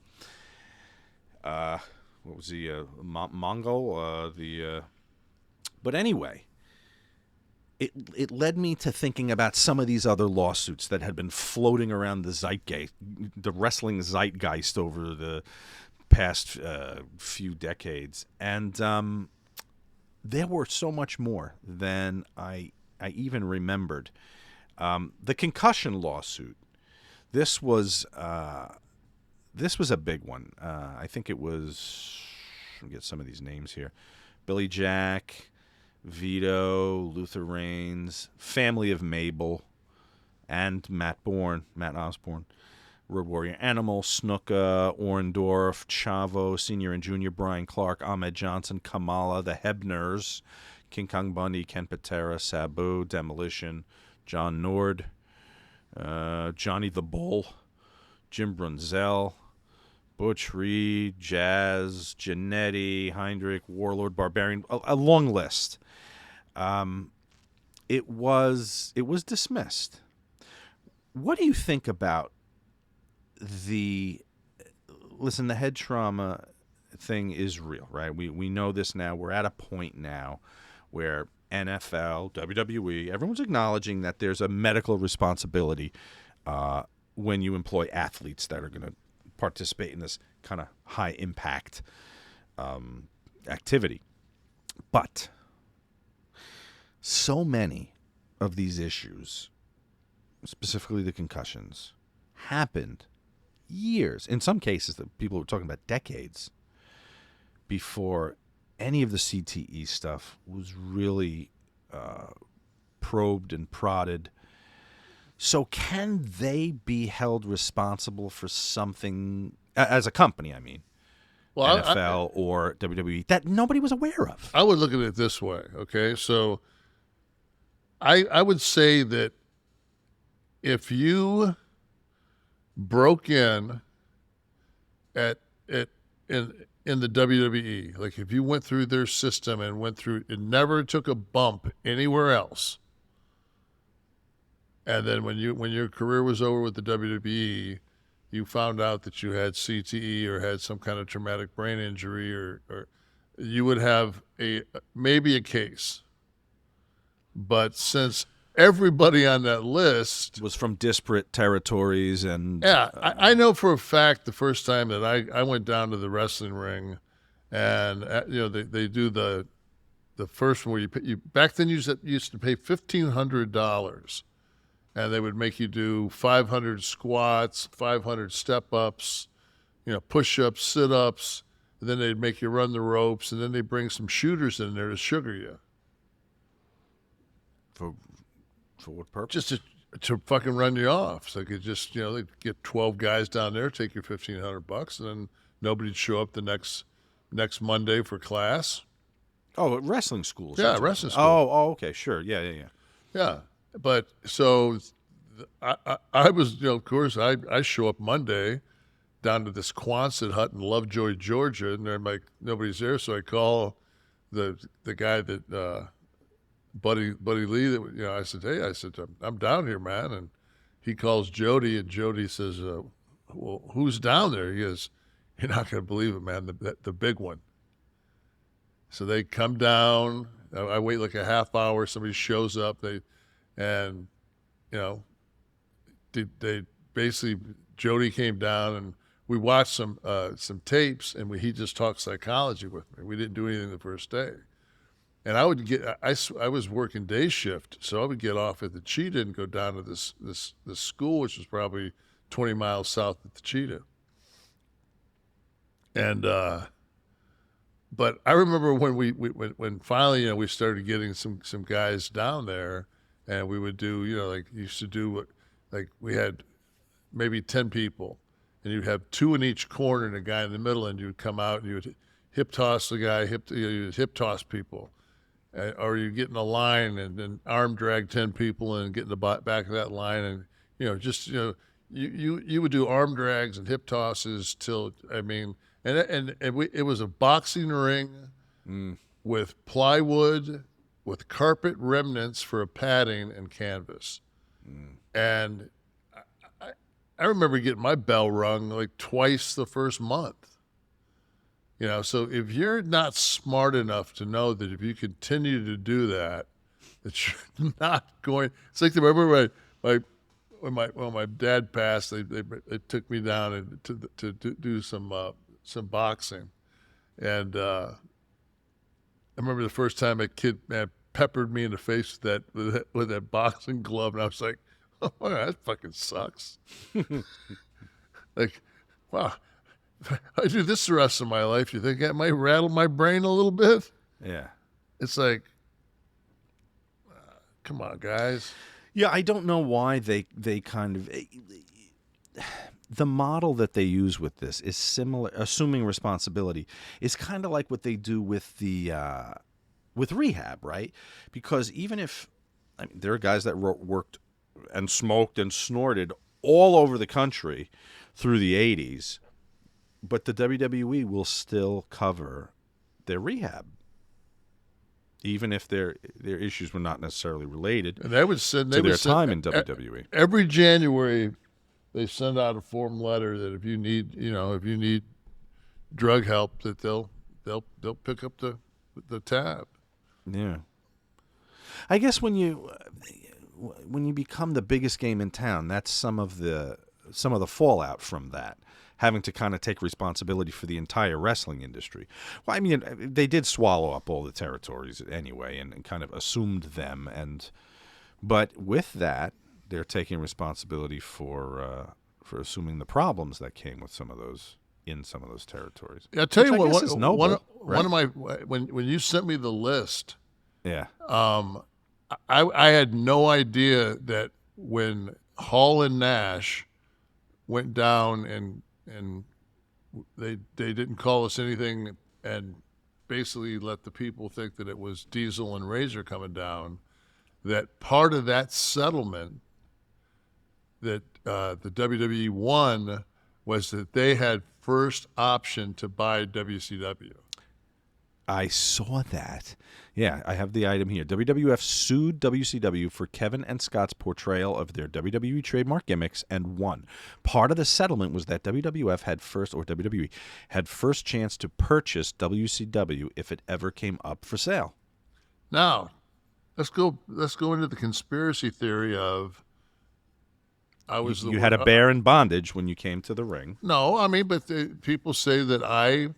What was he, Mongol? But anyway, it led me to thinking about some of these other lawsuits that had been floating around the wrestling zeitgeist over the past few decades. And there were so much more than I even remembered. The Concussion lawsuit, this was a big one. I think it was, let me get some of these names here. Billy Jack, Vito, Luther Reigns, family of Mabel, and Matt Osborne, Road Warrior Animal, Snuka, Orndorff, Chavo, Senior and Junior, Brian Clark, Ahmed Johnson, Kamala, the Hebners, King Kong Bundy, Ken Patera, Sabu, Demolition, John Nord, Johnny the Bull, Jim Brunzell, Butch Reed, Jazz, Janetti, Heinrich, Warlord, Barbarian, a long list. It was dismissed. What do you think about the head trauma thing is real, right? We know this now. We're at a point now where NFL, WWE, everyone's acknowledging that there's a medical responsibility when you employ athletes that are going to participate in this kind of high impact activity. But so many of these issues, specifically the concussions, happened years, in some cases that people were talking about decades, before any of the CTE stuff was really probed and prodded. So can they be held responsible for something, as a company, I mean, well, NFL or WWE, that nobody was aware of? I would look at it this way, okay? So I would say that if you broke in in the WWE, like if you went through their system and went through and never took a bump anywhere else, and then when your career was over with the WWE, you found out that you had CTE or had some kind of traumatic brain injury, or you would have maybe a case. But since everybody on that list was from disparate territories, and I know for a fact the first time that I went down to the wrestling ring, and they do the first one where you back then you used to pay $1,500. And they would make you do 500 squats, 500 step-ups, push-ups, sit-ups. And then they'd make you run the ropes, and then they bring some shooters in there to sugar you. For what purpose? to fucking run you off. So they could just, they get 12 guys down there, take your $1,500, and then nobody'd show up the next Monday for class. Oh, at wrestling schools. Yeah, wrestling school. Oh, okay, sure. Yeah. Yeah, but so I was, of course, I show up Monday down to this Quonset hut in Lovejoy, Georgia, and they're like, nobody's there, so I call the guy that Buddy Lee. That I said, I'm down here, man, and he calls Jody, and Jody says, well, who's down there? He goes, you're not going to believe it, man, the big one. So they come down. I wait like a half hour. Somebody shows up. They basically, Jody came down and we watched some tapes, and he just talked psychology with me. We didn't do anything the first day. And I was working day shift, so I would get off at the Cheetah and go down to this school, which was probably 20 miles south of the Cheetah. And but I remember when when finally we started getting some guys down there, and we would do used to do we had maybe 10 people, and you'd have 2 in each corner and a guy in the middle, and you'd come out and you would hip toss the guy, you'd hip toss people, or you get in a line and then arm drag 10 people and get in the back of that line, and you would do arm drags and hip tosses till it was a boxing ring with plywood, with carpet remnants for a padding and canvas. And I remember getting my bell rung like twice the first month. So if you're not smart enough to know that if you continue to do that you're not going. It's like remember when my dad passed, they took me down to do some boxing, and I remember the first time a kid peppered me in the face with that boxing glove, and I was like, "Oh, that fucking sucks." Like, wow, if I do this the rest of my life, you think that might rattle my brain a little bit? Yeah. It's like, come on, guys. Yeah, I don't know why they kind of the model that they use with this is similar. Assuming responsibility is kind of like what they do with the with rehab, right? Because even if there are guys that worked and smoked and snorted all over the country through the 80s, but the WWE will still cover their rehab, even if their issues were not necessarily related and they would send to their time in WWE. Every January, they send out a form letter that if you need drug help, that they'll pick up the tab. Yeah, I guess when you become the biggest game in town, that's some of the fallout from that. Having to kind of take responsibility for the entire wrestling industry. Well, I mean, they did swallow up all the territories anyway, and kind of assumed them. But with that, they're taking responsibility for assuming the problems that came with some of those territories. Yeah, I'll tell you what, one of my when you sent me the list, yeah, I had no idea that when Hall and Nash went down and they didn't call us anything and basically let the people think that it was Diesel and Razor coming down, that part of that settlement that the WWE won was that they had first option to buy WCW. I saw that. Yeah, I have the item here. WWF sued WCW for Kevin and Scott's portrayal of their WWE trademark gimmicks and won. Part of the settlement was that WWE had first chance to purchase WCW if it ever came up for sale. Now, let's go into the conspiracy theory of you had a bear in bondage when you came to the ring. No, I mean, but people say that I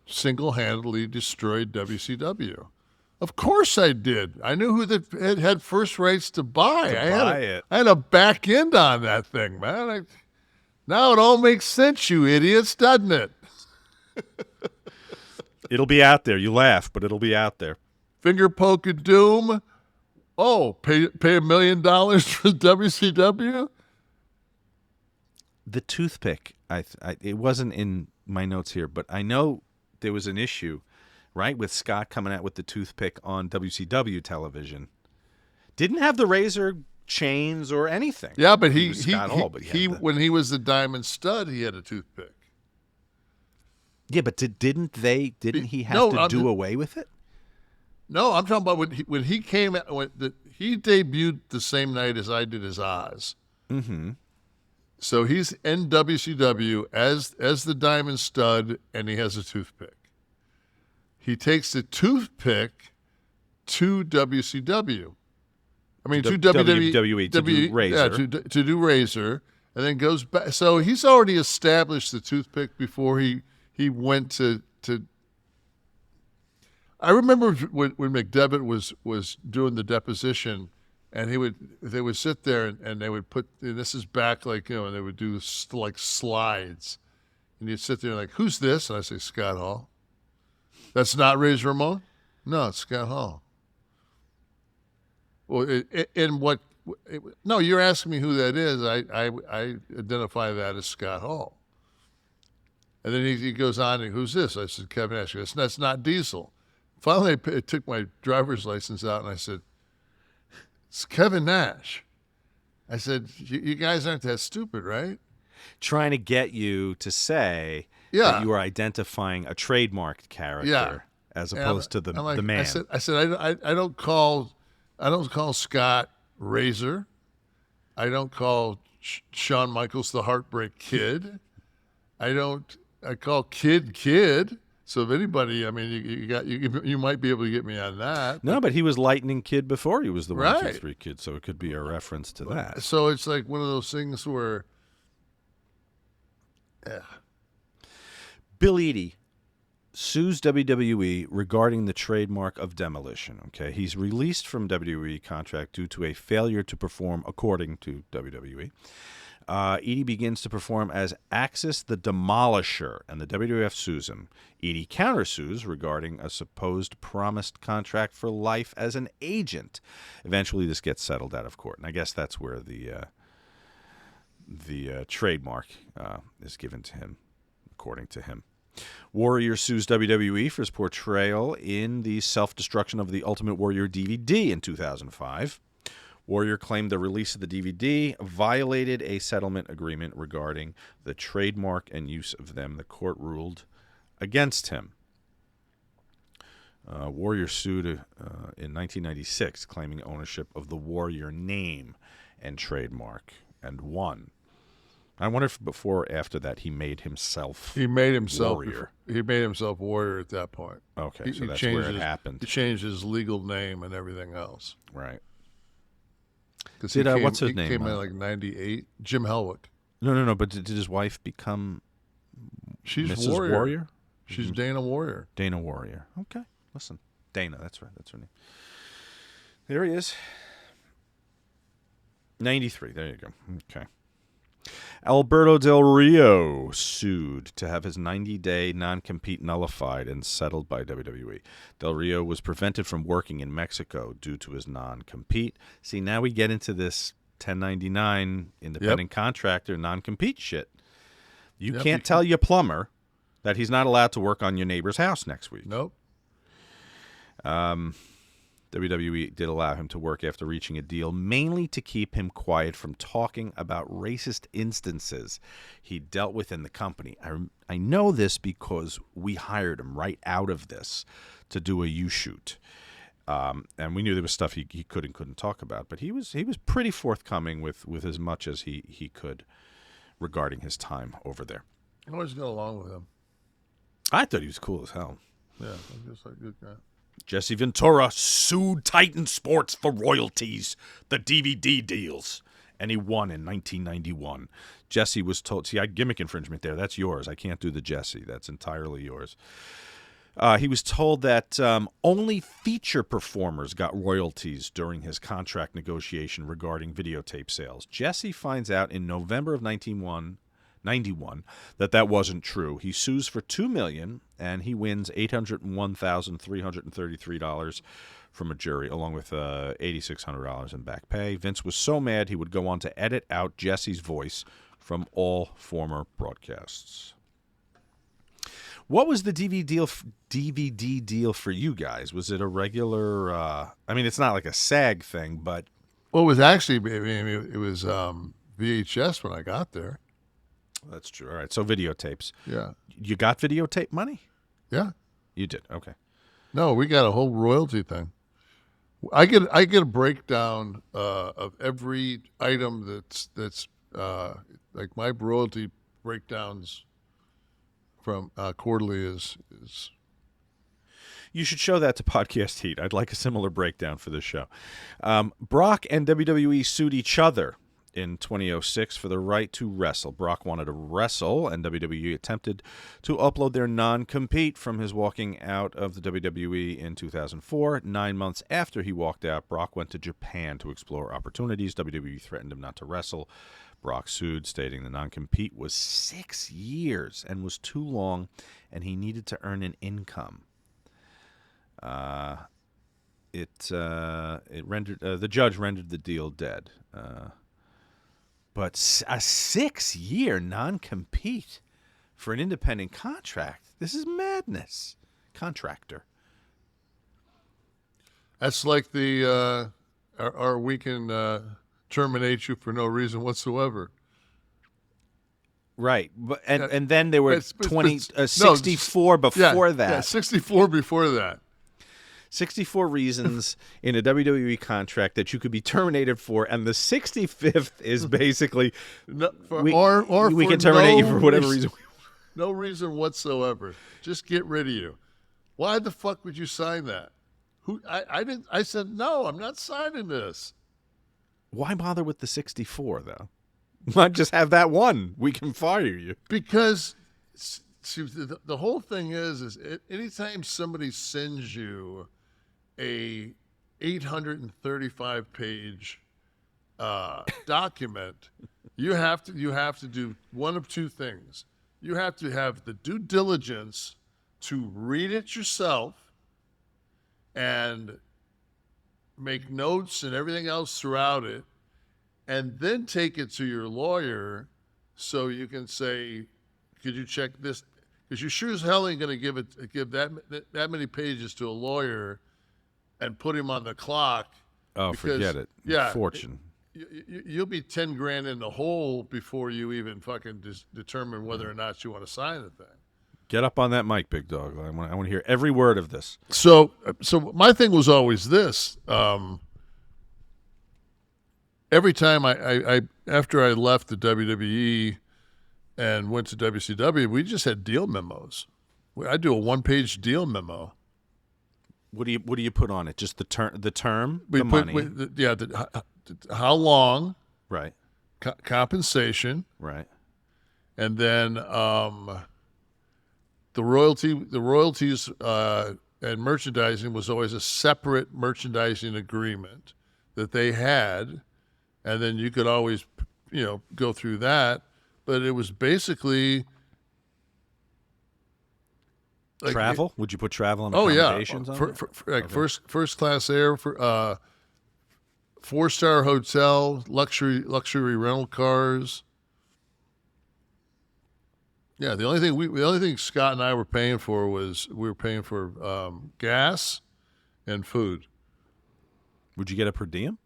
single-handedly destroyed WCW. Of course I did. I knew who had first rights to buy. I had a back end on that thing, man. Now it all makes sense, you idiots, doesn't it? It'll be out there. You laugh, but it'll be out there. Finger poke of doom. Oh, pay $1 million for WCW? The toothpick, it wasn't in my notes here, but I know there was an issue, right, with Scott coming out with the toothpick on WCW television. Didn't have the razor chains or anything. Yeah, but when he was the Diamond Stud, he had a toothpick. Yeah, but didn't he have to do away with it? No, I'm talking about when he came out. He debuted the same night as I did as Oz. Mm-hmm. So he's in WCW as the Diamond Stud, and he has a toothpick. He takes the toothpick to WCW. I mean, to WWE to do razor. Yeah, to do razor, and then goes back. So he's already established the toothpick before he went to. I remember when McDevitt was doing the deposition, and they would sit there and they would put, and this is back and they would do like slides, and you'd sit there like, who's this? And I say, Scott Hall. That's not Razor Ramon? No, it's Scott Hall. Well, no, you're asking me who that is. I identify that as Scott Hall. And then he goes on and who's this? I said, Kevin Nash. He goes, that's not Diesel. Finally, I took my driver's license out and I said, it's Kevin Nash. I said, you guys aren't that stupid, right? Trying to get you to say that you are identifying a trademarked character as opposed to the man. I said I don't call Scott Razor. I don't call Shawn Michaels the Heartbreak Kid. I call Kid. So if anybody, I mean, you might be able to get me on that. No, but he was Lightning Kid before he was the 1, 2, 3 Kid, so it could be a reference to that. So it's like one of those things where, Bill Eadie sues WWE regarding the trademark of demolition. Okay, he's released from WWE contract due to a failure to perform, according to WWE. Eadie begins to perform as Axis the Demolisher, and the WWF sues him. Eadie countersues regarding a supposed promised contract for life as an agent. Eventually, this gets settled out of court, and I guess that's where the trademark is given to him, according to him. Warrior sues WWE for his portrayal in the Self-Destruction of the Ultimate Warrior DVD in 2005. Warrior claimed the release of the DVD violated a settlement agreement regarding the trademark and use of them. The court ruled against him. Warrior sued in 1996, claiming ownership of the Warrior name and trademark, and won. I wonder if before or after that he made himself Warrior. He made himself Warrior at that point. Okay, so that's where it happened. He changed his legal name and everything else. Right. What's his name? He came in like 98. Jim Helwick. No. But did his wife become Mrs. Warrior? She's Dana Warrior. Dana Warrior. Okay. Listen. Dana, that's right. That's her name. There he is. 93. There you go. Okay. Alberto Del Rio sued to have his 90-day non-compete nullified and settled by WWE. Del Rio was prevented from working in Mexico due to his non-compete. See, now we get into this 1099 independent contractor non-compete shit. You can't tell your plumber that he's not allowed to work on your neighbor's house next week. Nope. WWE did allow him to work after reaching a deal, mainly to keep him quiet from talking about racist instances he dealt with in the company. I know this because we hired him right out of this to do a U-shoot. And we knew there was stuff he could and couldn't talk about, but he was pretty forthcoming with as much as he could regarding his time over there. I always got along with him. I thought he was cool as hell. Yeah, I'm just like a good guy. Jesse Ventura sued Titan Sports for royalties, the DVD deals, and he won in 1991. Jesse was told, see, I had gimmick infringement there. That's yours. I can't do the Jesse. That's entirely yours. He was told that only feature performers got royalties during his contract negotiation regarding videotape sales. Jesse finds out in November of 91 91, that wasn't true. He sues for $2 million, and he wins $801,333 from a jury, along with $8,600 in back pay. Vince was so mad he would go on to edit out Jesse's voice from all former broadcasts. What was the DVD deal for you guys? Was it a regular? I mean, it's not like a SAG thing, but Well, it was actually, it was VHS when I got there. that's true. All right, so videotapes. Yeah. You got videotape money? Yeah. You did. Okay. No, we got a whole royalty thing. I get a breakdown of every item that's like my royalty breakdowns from quarterly is. You should show that to Podcast Heat. I'd like a similar breakdown for this show. Brock and WWE sued each other in 2006 for the right to wrestle. Brock wanted to wrestle, and WWE attempted to upload their non-compete from his walking out of the WWE in 2004. 9 months after he walked out, Brock went to Japan to explore opportunities. WWE threatened him not to wrestle. Brock sued, stating the non-compete was 6 years and was too long, and he needed to earn an income. The judge rendered the deal dead. But a 6-year non-compete for an independent contract. This is madness. Contractor. That's like the our we can terminate you for no reason whatsoever. Right. And then there were But- 64 before that. Yeah, 64 before that. 64 reasons in a WWE contract that you could be terminated for, and the 65th is basically No, we for can terminate you no for whatever reason. No reason whatsoever. Just get rid of you. Why the fuck would you sign that? I didn't. I said no. I'm not signing this. Why bother with the 64 though? Why just have that one? We can fire you. Because see, the whole thing is anytime somebody sends you a 835-page document, you have to do one of two things. You have to have the due diligence to read it yourself and make notes and everything else throughout it, and then take it to your lawyer so you can say, could you check this? Because you sure as hell ain't going to give that many pages to a lawyer and put him on the clock. Oh, because, forget it. Yeah, Fortune. You'll be 10 grand in the hole before you even fucking determine whether or not you want to sign the thing. Get up on that mic, big dog. I want to hear every word of this. So my thing was always this. Every time I after I left the WWE and went to WCW, we just had deal memos. I do a 1-page deal memo. What do you put on it? Just the term, We the put money, how long, right? Compensation, Right. and then the royalties and merchandising was always a separate merchandising agreement that they had, and then you could always go through that. But it was basically like Travel? Would you put travel and Oh yeah, accommodations on it? like first class air, for 4-star hotel, luxury rental cars. Yeah, the only thing Scott and I were paying for was gas and food. Would you get a per diem?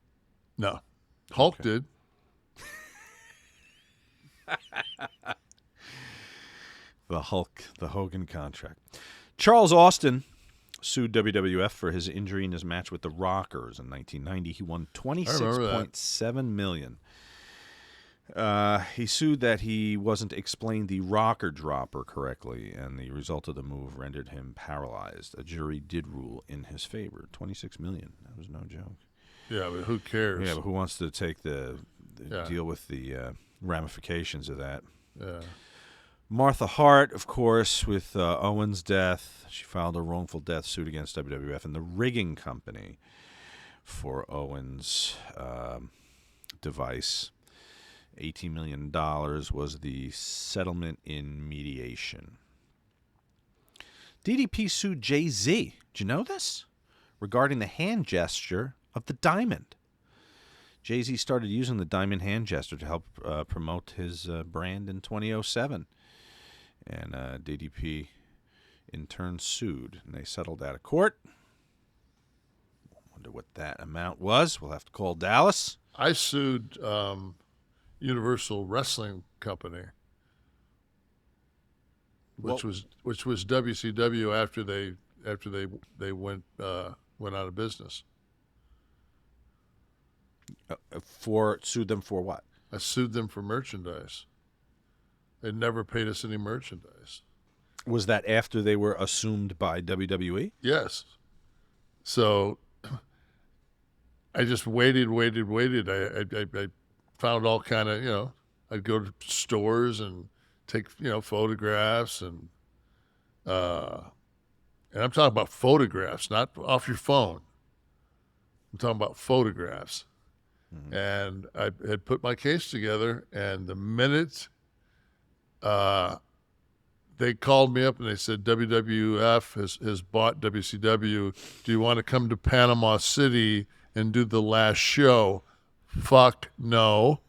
No, Hulk did. The Hogan contract. Charles Austin sued WWF for his injury in his match with the Rockers in 1990. He won $26.7 million. He sued that he wasn't explained the rocker dropper correctly, and the result of the move rendered him paralyzed. A jury did rule in his favor. $26 million. That was no joke. Yeah, but who cares? Yeah, but who wants to take the deal with the ramifications of that? Yeah. Martha Hart, of course, with Owen's death, she filed a wrongful death suit against WWF and the rigging company for Owen's device. $18 million was the settlement in mediation. DDP sued Jay-Z. Did you know this? Regarding the hand gesture of the diamond. Jay-Z started using the diamond hand gesture to help promote his brand in 2007. And DDP, in turn, sued. And they settled out of court. Wonder what that amount was. We'll have to call Dallas. I sued Universal Wrestling Company, which was WCW after they went out of business. Sued them for what? I sued them for merchandise. They never paid us any merchandise. Was that after they were assumed by WWE? Yes. So I just waited. I found all kind of, I'd go to stores and take, photographs and I'm talking about photographs, not off your phone. I'm talking about photographs. Mm-hmm. And I had put my case together, and the minute they called me up and they said, WWF has bought WCW. Do you want to come to Panama City and do the last show? Fuck no.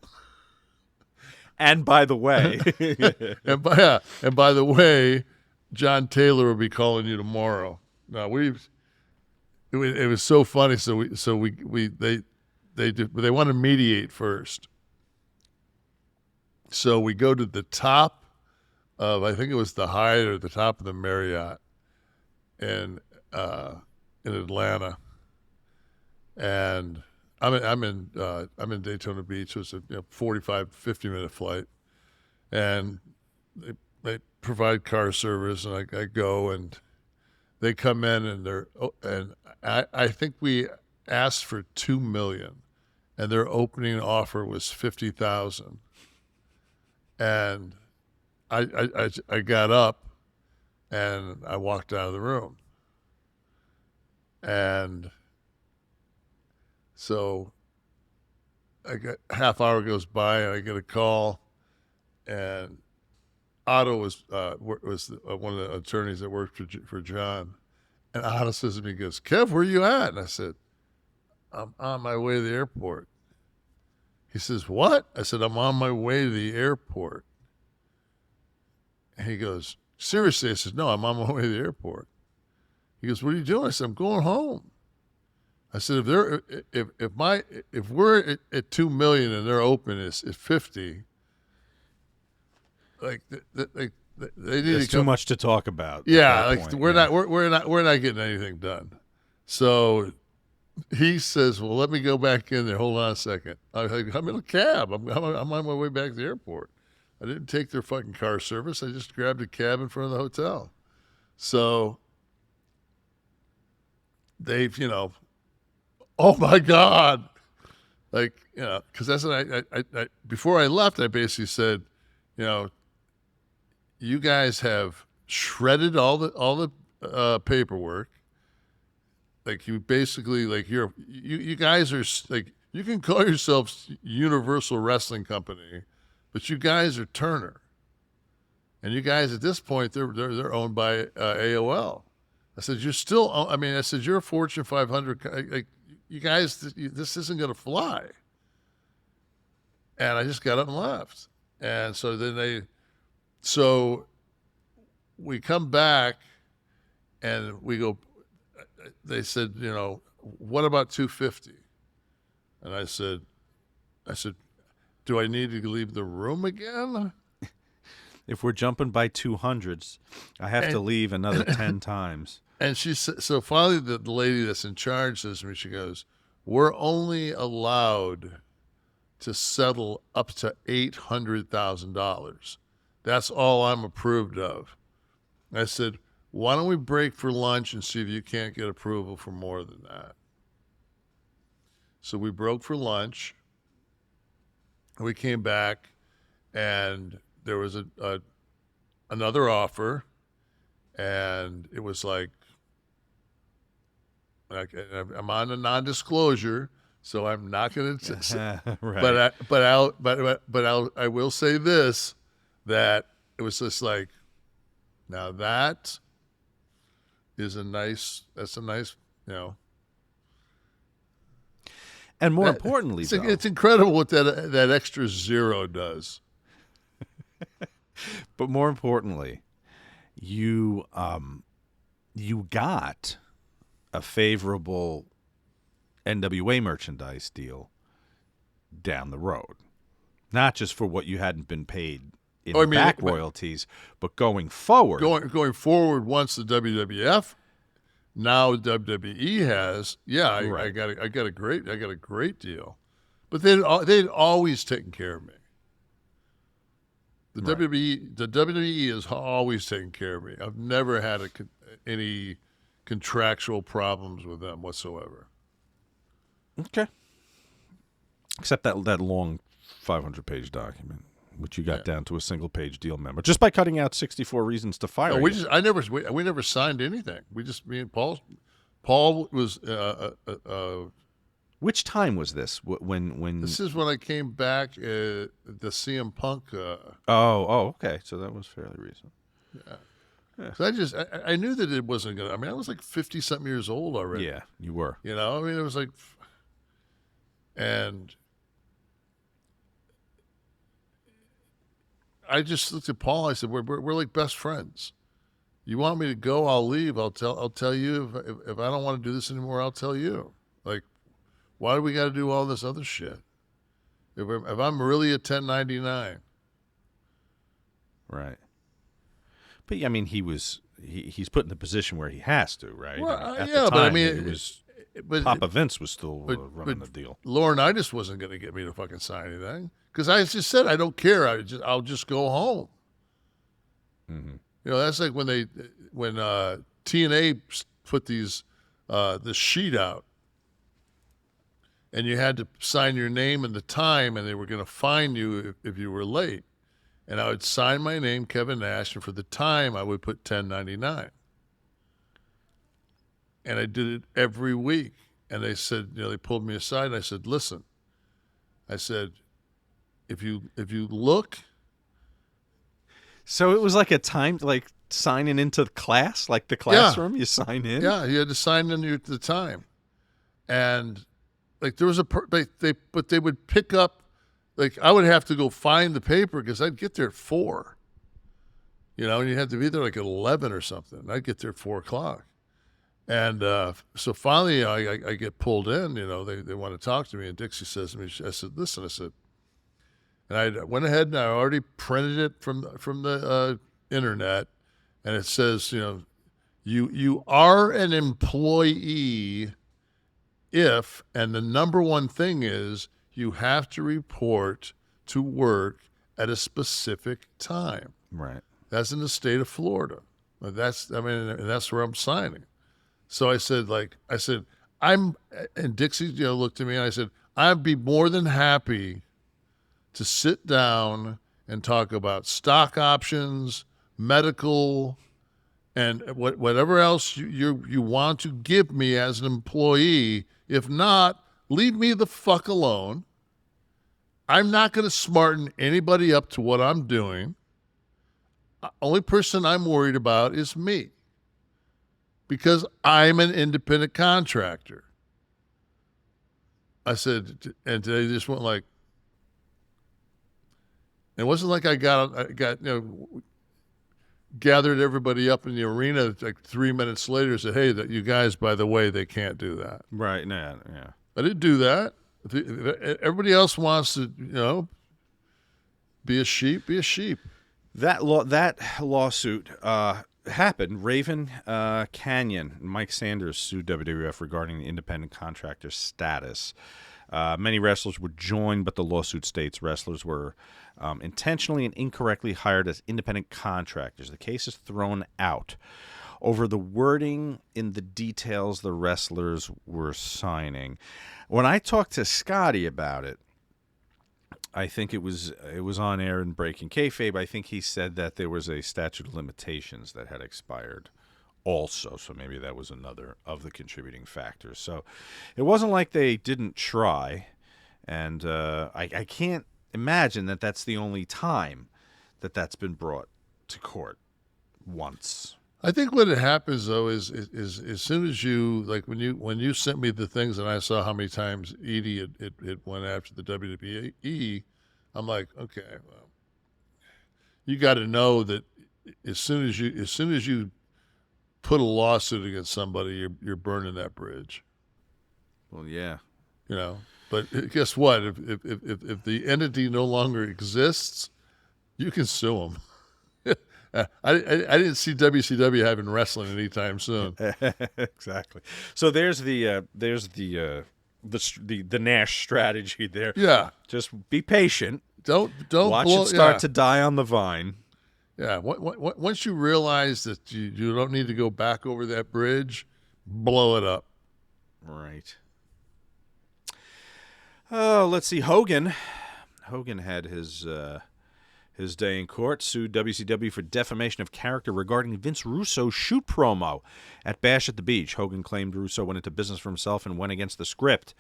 And by the way, and by the way, John Taylor will be calling you tomorrow. Now it was so funny. They want to mediate first. So we go to the top of, I think it was the Hyatt or the top of the Marriott in Atlanta, and I'm in Daytona Beach. It was a 45-50-minute flight, and they provide car service, and I go, and they come in, and I think we asked for $2 million, and their opening offer was $50,000, and I got up, and I walked out of the room, and so half hour goes by, and I get a call, and Otto was one of the attorneys that worked for John, and Otto says to me, he goes, "Kev, where you at?" And I said, "I'm on my way to the airport." He says, "What?" I said, "I'm on my way to the airport." And he goes, "Seriously?" I said, "No, I'm on my way to the airport." He goes, "What are you doing?" I said, "I'm going home." I said, if we're at $2 million and their open is 50, like they need There's too much to talk about. Yeah, like we're not getting anything done. So he says, "Well, let me go back in there. Hold on a second. I'm in a cab. I'm on my way back to the airport. I didn't take their fucking car service. I just grabbed a cab in front of the hotel." So they've, oh my God, like, because that's what I before I left, I basically said, you guys have shredded all the paperwork. Like, you basically, like, you guys are, like, you can call yourselves Universal Wrestling Company, but you guys are Turner, and you guys at this point they're owned by AOL. I said, you're still, I said, you're a Fortune 500. Like, you guys, this isn't going to fly. And I just got up and left. And so then so we come back and we go, they said, what about 250? And I said, do I need to leave the room again? If we're jumping by 200s, I have to leave another 10 times. And she said, so finally the lady that's in charge says to me, she goes, "We're only allowed to settle up to $800,000. That's all I'm approved of." I said, "Why don't we break for lunch and see if you can't get approval for more than that?" So we broke for lunch. We came back, and there was another offer, and it was like I'm on a non-disclosure, So I'm not going to. Right. I will say this, that it was just like, now that's a nice, And more importantly, it's incredible what that extra zero does. But more importantly, you got a favorable NWA merchandise deal down the road, not just for what you hadn't been paid in back royalties, but going forward. Going forward, once the WWF, now WWE has, I got a great deal, but they'd always taken care of me. The WWE has always taken care of me. I've never had any contractual problems with them whatsoever. Okay. Except that long 500-page document, which you got down to a single-page deal memo, just by cutting out 64 reasons to fire you. We never signed anything. Me and Paul was. Which time was this? When This is when I came back the CM Punk. Okay. So that was fairly recent. Yeah. So I knew that it wasn't gonna. I mean, I was like 50-something years old already. Yeah, you were. You know, I mean, it was like, and I just looked at Paul. I said, "We're like best friends. You want me to go? I'll leave. I'll tell you if I don't want to do this anymore. I'll tell you. Like, why do we got to do all this other shit? If I'm really a 1099." Right. But I mean, he's put in the position where he has to, right? Well, At the time, but I mean, it was Papa Vince was still running the deal. Laurinaitis wasn't going to get me to fucking sign anything because I just said I don't care. I'll just go home. Mm-hmm. You know, that's like when TNA put this sheet out, and you had to sign your name and the time, and they were going to fine you if you were late. And I would sign my name, Kevin Nash, and for the time I would put 1099. And I did it every week. And they said, they pulled me aside, and I said, "Listen," I said, if you look. So it was like a time, like signing into class, like the classroom, you sign in? Yeah, you had to sign in the time. And like there was they would pick up, like I would have to go find the paper because I'd get there at 4. And you had to be there like at 11 or something. I'd get there at 4 o'clock. And so finally I get pulled in, they want to talk to me. And Dixie says to me, I said, "Listen," and I went ahead and I already printed it from the internet. And it says, you are an employee if, and the number one thing is, you have to report to work at a specific time. Right. That's in the state of Florida. And that's where I'm signing. So I said, and Dixie, looked at me and I said, "I'd be more than happy to sit down and talk about stock options, medical, and whatever else you want to give me as an employee. If not, leave me the fuck alone. I'm not going to smarten anybody up to what I'm doing. Only person I'm worried about is me, because I'm an independent contractor." I said, and they just went like, it wasn't like I got gathered everybody up in the arena like 3 minutes later and said, "Hey, that you guys, by the way, they can't do that." Right. Nah, yeah. I didn't do that. If everybody else wants to, be a sheep, be a sheep. That lawsuit happened. Raven Canyon and Mike Sanders sued WWF regarding the independent contractor status. Many wrestlers were joined, but the lawsuit states wrestlers were intentionally and incorrectly hired as independent contractors. The case is thrown out over the wording in the details the wrestlers were signing. When I talked to Scotty about it, I think it was on air in Breaking Kayfabe. I think he said that there was a statute of limitations that had expired also. So maybe that was another of the contributing factors. So it wasn't like they didn't try. And I can't imagine that that's the only time that that's been brought to court once. I think what happens though is as soon as you, like when you sent me the things and I saw how many times Eadie it went after the WWE, I'm like, okay, well, you got to know that as soon as you put a lawsuit against somebody, you're burning that bridge. Well, yeah. But guess what? If the entity no longer exists, you can sue them. I didn't see WCW having wrestling anytime soon. Exactly. So there's the NASH strategy there. Yeah. Just be patient. Don't watch it start to die on the vine. Yeah. Once you realize that you don't need to go back over that bridge, blow it up. Right. Oh, let's see. Hogan had his day in court, sued WCW for defamation of character regarding Vince Russo's shoot promo at Bash at the Beach. Hogan claimed Russo went into business for himself and went against the script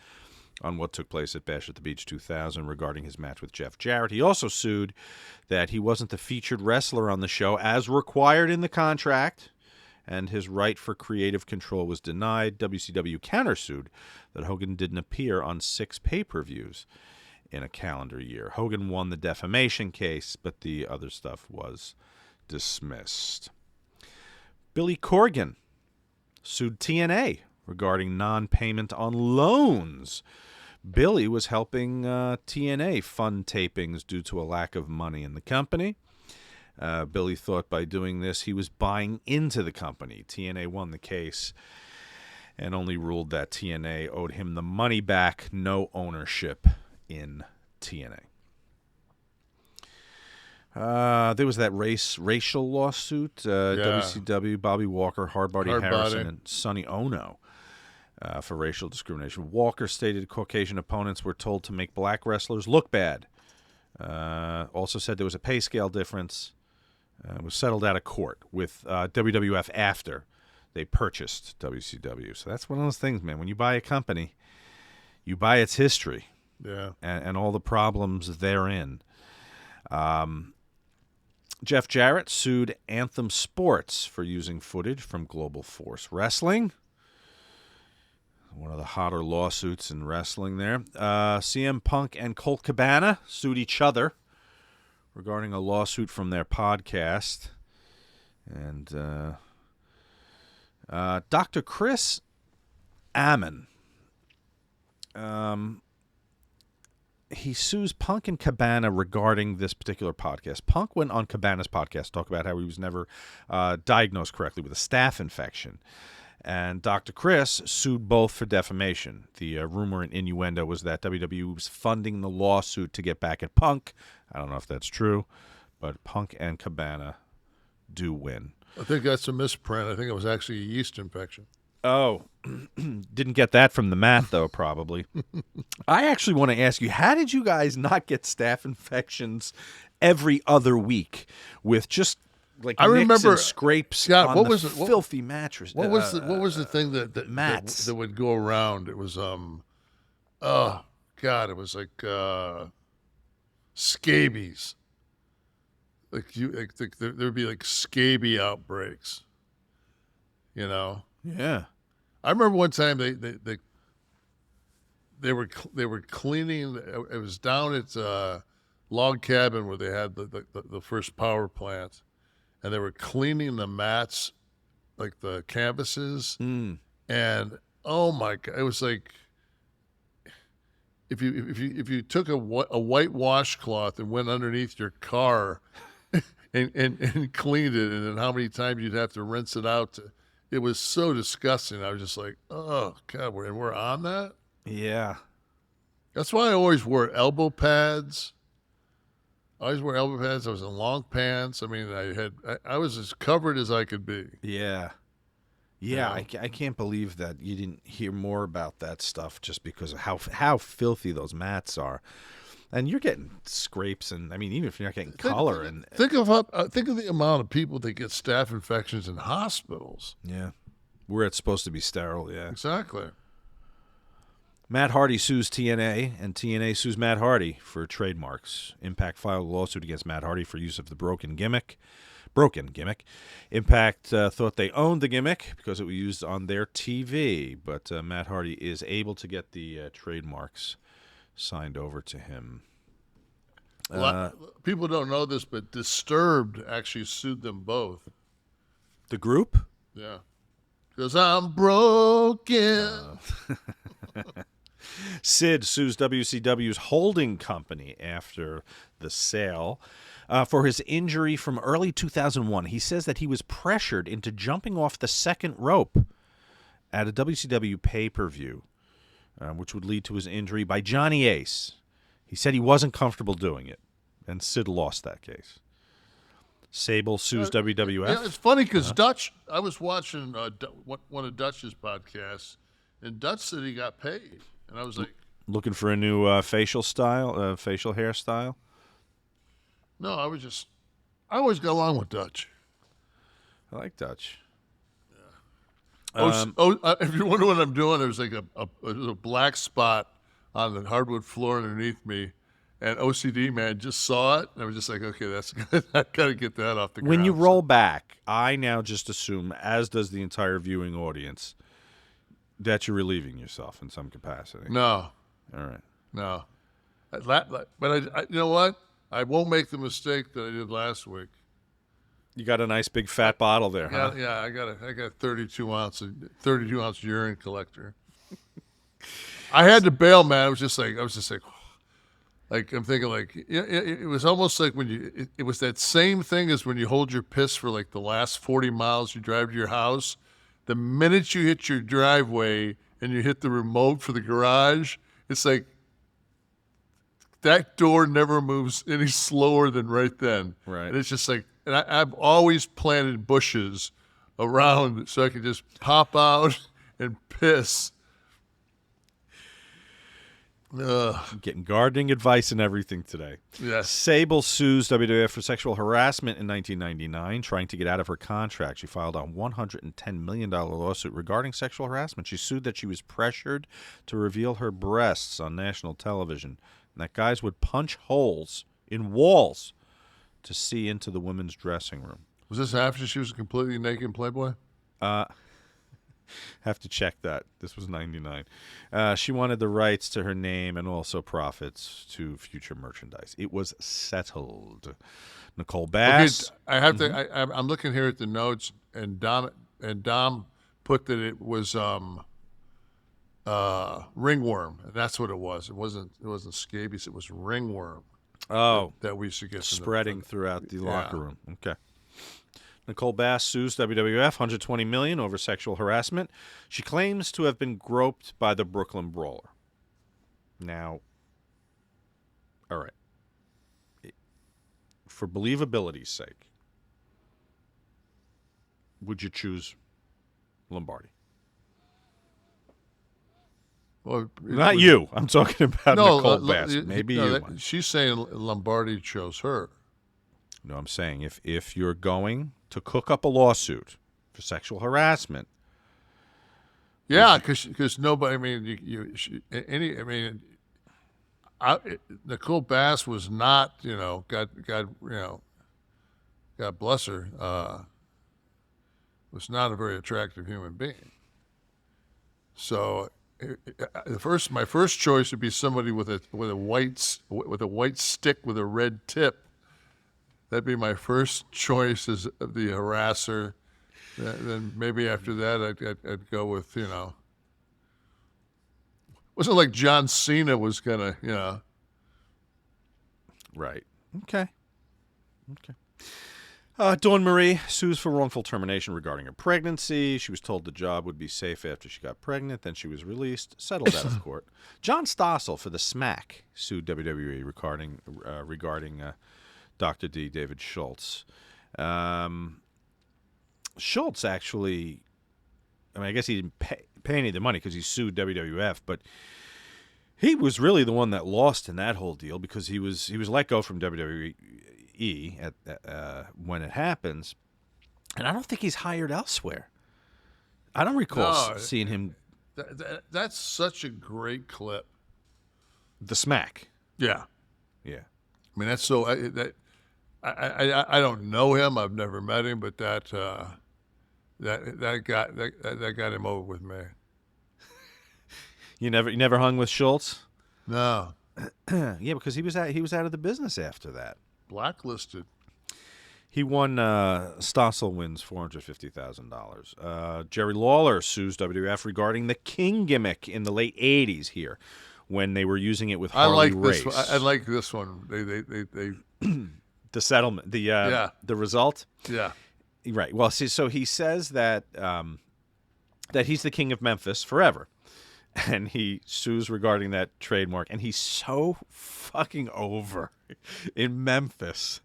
on what took place at Bash at the Beach 2000 regarding his match with Jeff Jarrett. He also sued that he wasn't the featured wrestler on the show as required in the contract, and his right for creative control was denied. WCW countersued that Hogan didn't appear on 6 pay-per-views in a calendar year. Hogan won the defamation case, but the other stuff was dismissed. Billy Corgan sued TNA regarding non-payment on loans. Billy was helping TNA fund tapings due to a lack of money in the company. Billy thought by doing this he was buying into the company. TNA won the case and only ruled that TNA owed him the money back, no ownership in TNA. There was that racial lawsuit. WCW, Bobby Walker, Hardbody Harrison, and Sonny Onoo for racial discrimination. Walker stated Caucasian opponents were told to make black wrestlers look bad. Also said there was a pay scale difference. It was settled out of court with WWF after they purchased WCW. So that's one of those things, man. When you buy a company, you buy its history. Yeah, and all the problems therein. Jeff Jarrett sued Anthem Sports for using footage from Global Force Wrestling. One of the hotter lawsuits in wrestling there. CM Punk and Colt Cabana sued each other regarding a lawsuit from their podcast. And Dr. Chris Amann, he sues Punk and Cabana regarding this particular podcast. Punk went on Cabana's podcast to talk about how he was never diagnosed correctly with a staph infection. And Dr. Chris sued both for defamation. The rumor and innuendo was that WWE was funding the lawsuit to get back at Punk. I don't know if that's true, but Punk and Cabana do win. I think that's a misprint. I think it was actually a yeast infection. Oh, didn't get that from the mat, though, probably. I actually want to ask you, how did you guys not get staph infections every other week with just like nicks and scrapes on the filthy mattress? What was the thing that mats that would go around? It was it was like scabies. There'd be like scabie outbreaks. Yeah. I remember one time they were cleaning. It was down at Log Cabin where they had the first power plant, and they were cleaning the mats, like the canvases, and oh my God, it was like if you took a white washcloth and went underneath your car and cleaned it, and then how many times you'd have to rinse it out. It was so disgusting. I was just like, oh God, we're on that. Yeah. That's why I always wore elbow pads. I was in long pants. I mean, I was as covered as I could be. Yeah. Yeah, I can't believe that you didn't hear more about that stuff just because of how filthy those mats are. And you're getting scrapes, and I mean, even if you're not getting color, and think of the amount of people that get staph infections in hospitals. yeah, where it's supposed to be sterile. Yeah, Exactly. Matt Hardy sues TNA, and TNA sues Matt Hardy for trademarks. Impact filed a lawsuit against Matt Hardy for use of the broken gimmick. Impact thought they owned the gimmick because it was used on their TV, but Matt Hardy is able to get the trademarks signed over to him. People don't know this, but Disturbed actually sued them both. The group? Yeah. Because I'm broken. Sid sues WCW's holding company after the sale for his injury from early 2001. He says that he was pressured into jumping off the second rope at a WCW pay-per-view, which would lead to his injury by Johnny Ace. He said he wasn't comfortable doing it, and Sid lost that case. Sable sues WWF. Yeah, it's funny because Dutch, I was watching one of Dutch's podcasts, and Dutch said he got paid. And I was like, looking for a new facial hairstyle? No, I always got along with Dutch. I like Dutch. If you wonder what I'm doing, there's like a black spot on the hardwood floor underneath me, and OCD man just saw it, and I was just like, okay, that's good. I got to get that off the ground. When you roll back, I now just assume, as does the entire viewing audience, that you're relieving yourself in some capacity. No. All right. No. But I you know what? I won't make the mistake that I did last week. You got a nice big fat bottle there, huh? Yeah, I got 32 ounce urine collector. I had to bail, man. I was just like, I'm thinking like, it was almost like when it was that same thing as when you hold your piss for like the last 40 miles you drive to your house. The minute you hit your driveway and you hit the remote for the garage, it's like that door never moves any slower than right then. Right. And it's just like, and I've always planted bushes around so I could just pop out and piss. Getting gardening advice and everything today. Yes. Sable sues WWF for sexual harassment in 1999, trying to get out of her contract. She filed a $110 million lawsuit regarding sexual harassment. She sued that she was pressured to reveal her breasts on national television and that guys would punch holes in walls to see into the women's dressing room. Was this after she was a completely naked Playboy? Have to check that. This was 99. She wanted the rights to her name and also profits to future merchandise. It was settled. Nicole Bass. Okay, I have to. I'm looking here at the notes, and Dom put that it was ringworm, and that's what it was. It wasn't scabies. It was ringworm. Oh, that we used to get spreading throughout the locker room. Okay. Nicole Bass sues WWF $120 million over sexual harassment. She claims to have been groped by the Brooklyn Brawler. Now, all right. For believability's sake, would you choose Lombardi? Well, Not you. I'm talking about Nicole Bass. Maybe you. She's saying Lombardi chose her. No, I'm saying if you're going to cook up a lawsuit for sexual harassment. Yeah, because nobody. I mean, Nicole Bass was not. God bless her. Was not a very attractive human being. So, my first choice would be somebody with a white stick with a red tip. That'd be my first choice as the harasser. Then maybe after that, I'd go with, wasn't like John Cena was gonna, Right. Okay. Dawn Marie sues for wrongful termination regarding her pregnancy. She was told the job would be safe after she got pregnant. Then she was released, settled out of court. John Stossel for the smack sued WWE regarding Dr. D. David Schultz. Schultz actually, I guess he didn't pay any of the money because he sued WWF, but He was really the one that lost in that whole deal because he was let go from WWE when it happens, and I don't think he's hired elsewhere. I don't recall seeing him. That's such a great clip. The smack. Yeah. Yeah. I mean, that's so. I don't know him. I've never met him, but that got him over with me. You never hung with Schultz? No. Yeah, because he was out of the business after that. Blacklisted. He won. Stossel wins $450,000. Jerry Lawler sues WWF regarding the King gimmick in the late '80s here, when they were using it with Harley Race. I like this one. They the settlement, the result. Yeah. Right. Well, see, so he says that that he's the king of Memphis forever, and he sues regarding that trademark, and he's so fucking over in Memphis.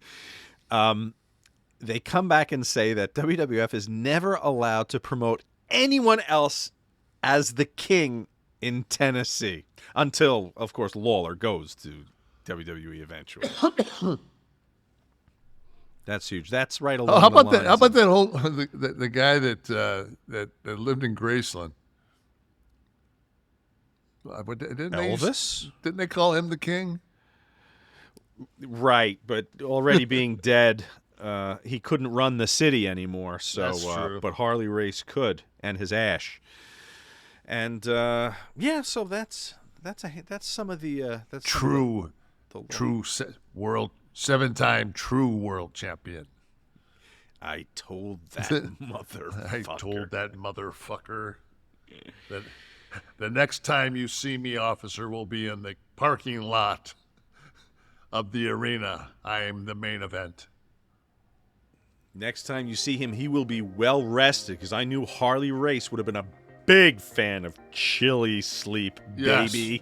They come back and say that WWF is never allowed to promote anyone else as the king in Tennessee until, of course, Lawler goes to WWE eventually. That's huge. That's right along how the about that? lines How about that whole the guy that lived in Graceland? Elvis? Didn't they call him the king? Right, but already being dead, he couldn't run the city anymore. So, That's true. But Harley Race could, and his ash. And so that's some of the True 7-time true world champion. I told that motherfucker. I told that motherfucker that the next time you see me, officer, will be in the parking lot of the arena. I am the main event. Next time you see him, he will be well rested, because I knew Harley Race would have been a big fan of chilly sleep, baby. Yes.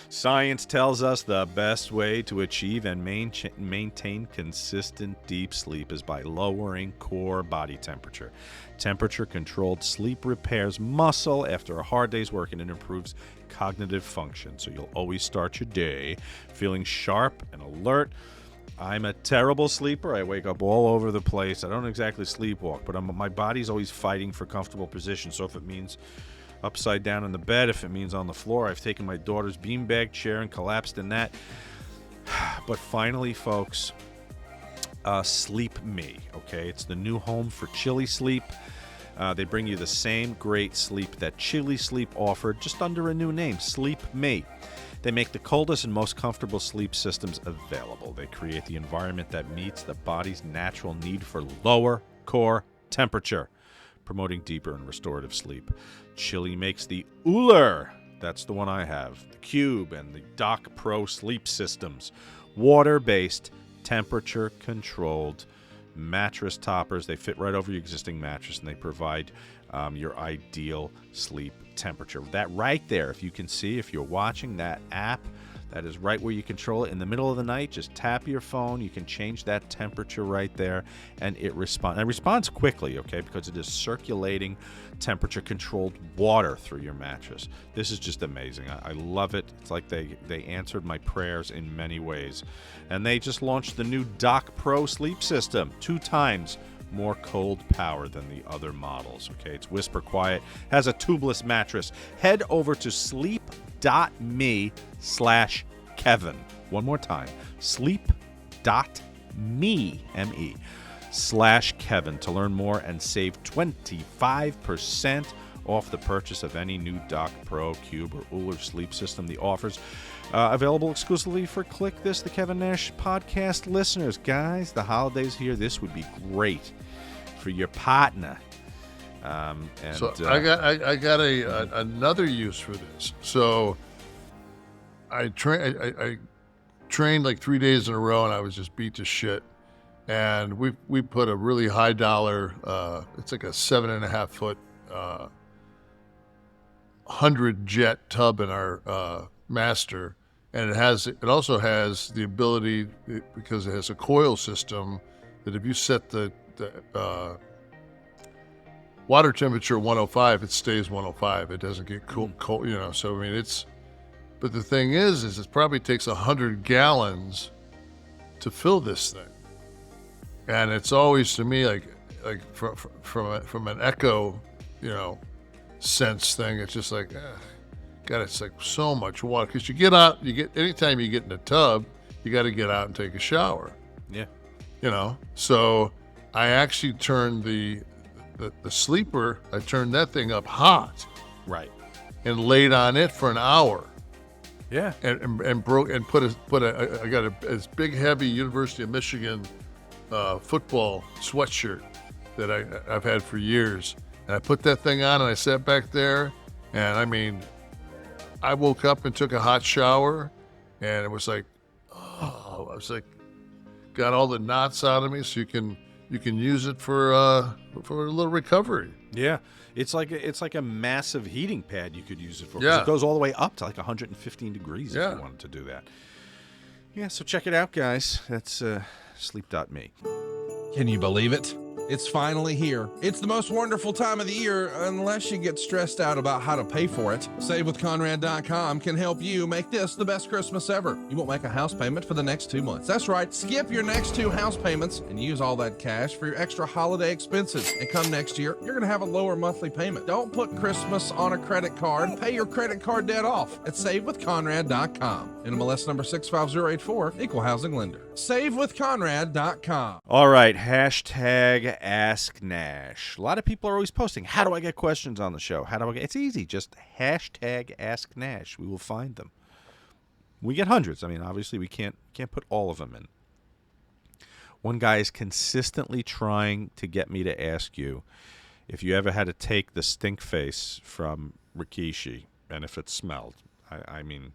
Science tells us the best way to achieve and maintain consistent deep sleep is by lowering core body temperature. Temperature-controlled sleep repairs muscle after a hard day's work, and it improves cognitive function, so you'll always start your day feeling sharp and alert. I'm a terrible sleeper. I wake up all over the place. I don't exactly sleepwalk, but my body's always fighting for comfortable position, so if it means upside down in the bed, if it means on the floor, I've taken my daughter's beanbag chair and collapsed in that. But finally, folks, Sleep Me, okay? It's the new home for chilly sleep. They bring you the same great sleep that Chilly Sleep offered, just under a new name, Sleep Me. They make the coldest and most comfortable sleep systems available. They create the environment that meets the body's natural need for lower core temperature, promoting deeper and restorative sleep. Chili makes the Uller, that's the one I have, the Cube, and the Doc Pro sleep systems. Water-based, temperature-controlled mattress toppers. They fit right over your existing mattress, and they provide your ideal sleep temperature. That right there, if you can see, if you're watching that app, that is right where you control it. In the middle of the night, just tap your phone. You can change that temperature right there, and it responds. And it responds quickly, okay, because it is circulating temperature-controlled water through your mattress. This is just amazing. I love it. It's like they answered my prayers in many ways. And they just launched the new Doc Pro sleep system, 2 times more cold power than the other models. Okay, it's whisper quiet, has a tubeless mattress. Head over to sleep.me/Kevin. One more time, sleep.me/Kevin to learn more and save 25% off the purchase of any new Doc Pro, Cube, or Uller sleep system. The offers available exclusively for Kliq This, the Kevin Nash podcast listeners. Guys, the holidays here. This would be great for your partner. So I got another use for this. So I trained like 3 days in a row, and I was just beat to shit. And we put a really high dollar. It's like a 7.5 foot 100 jet tub in our master, and it also has the ability, because it has a coil system, that if you set the water temperature 105, it stays 105. It doesn't get cold, you know. So I mean, But the thing is it probably takes 100 gallons to fill this thing. And it's always, to me, like from an echo, sense thing, it's just like, God, it's like so much water. Because anytime you get in a tub, you got to get out and take a shower. Yeah. So I actually turned the sleeper, I turned that thing up hot. Right. And laid on it for an hour. Yeah. And broke and I got this big, heavy University of Michigan football sweatshirt that I've had for years. And I put that thing on and I sat back there, and I mean, I woke up and took a hot shower, and it was like, I was like, got all the knots out of me, so you can use it for a little recovery. Yeah, it's like a massive heating pad you could use it for. 'Cause Yeah. it goes all the way up to like 115 degrees Yeah. if you wanted to do that. Yeah, so check it out, guys. That's sleep.me. Can you believe it? It's finally here. It's the most wonderful time of the year, unless you get stressed out about how to pay for it. SaveWithConrad.com can help you make this the best Christmas ever. You won't make a house payment for the next 2 months. That's right. Skip your next 2 house payments and use all that cash for your extra holiday expenses. And come next year, you're going to have a lower monthly payment. Don't put Christmas on a credit card. Pay your credit card debt off at SaveWithConrad.com. NMLS number 65084, Equal Housing Lender. SaveWithConrad.com. All right, hashtag Ask Nash. A lot of people are always posting, how do I get questions on the show? It's easy. Just hashtag Ask Nash. We will find them. We get hundreds. I mean, obviously we can't put all of them in. One guy is consistently trying to get me to ask you if you ever had to take the stink face from Rikishi and if it smelled. I mean,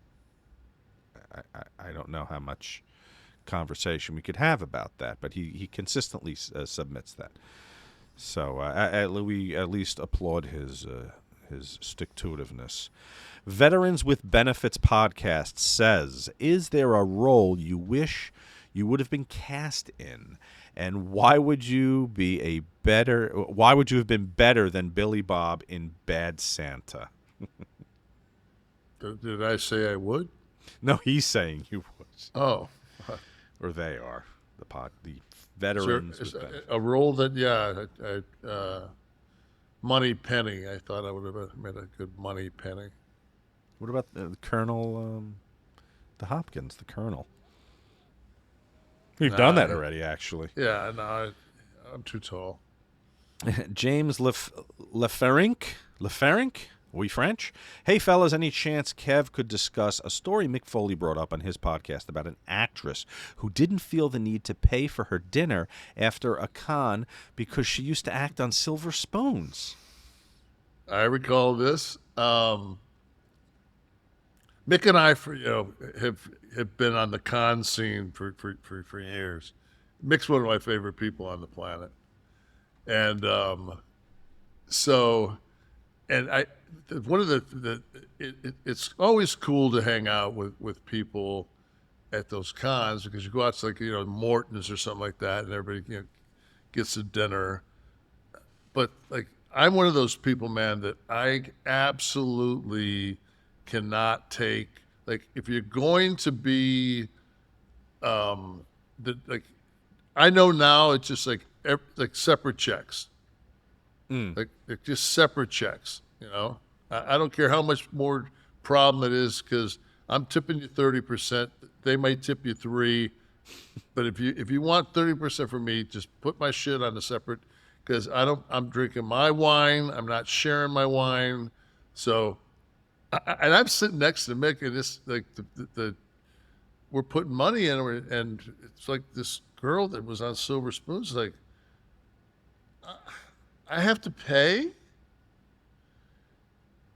I don't know how much conversation we could have about that, but he consistently submits that. So we at least applaud his stick-to-itiveness. Veterans with Benefits podcast says, is there a role you wish you would have been cast in, and why would you have been better than Billy Bob in Bad Santa? Did I say I would? No, he's saying you would. Oh. Or they are, the veterans. Is a role that, Money Penny. I thought I would have made a good Money Penny. What about the Colonel, the Hopkins, the Colonel? We've done that already, actually. Yeah, no, I'm too tall. James Leferink? We French? Hey, fellas, any chance Kev could discuss a story Mick Foley brought up on his podcast about an actress who didn't feel the need to pay for her dinner after a con because she used to act on silver spoons? I recall this. Mick and I, have been on the con scene for years. Mick's one of my favorite people on the planet, and one of it's always cool to hang out with people at those cons, because you go out to, like, Morton's or something like that, and everybody gets a dinner. But, like, I'm one of those people, man, that I absolutely cannot take, like, if you're going to be I know now it's just like separate checks. Like just separate checks, I don't care how much more problem it is, because I'm tipping you 30%. They might tip you 3%, but if you want 30% from me, just put my shit on a separate, because I'm drinking my wine. I'm not sharing my wine. So, and I'm sitting next to Mick, and this, like, we're putting money in, and it's like this girl that was on Silver Spoons, like, I have to pay?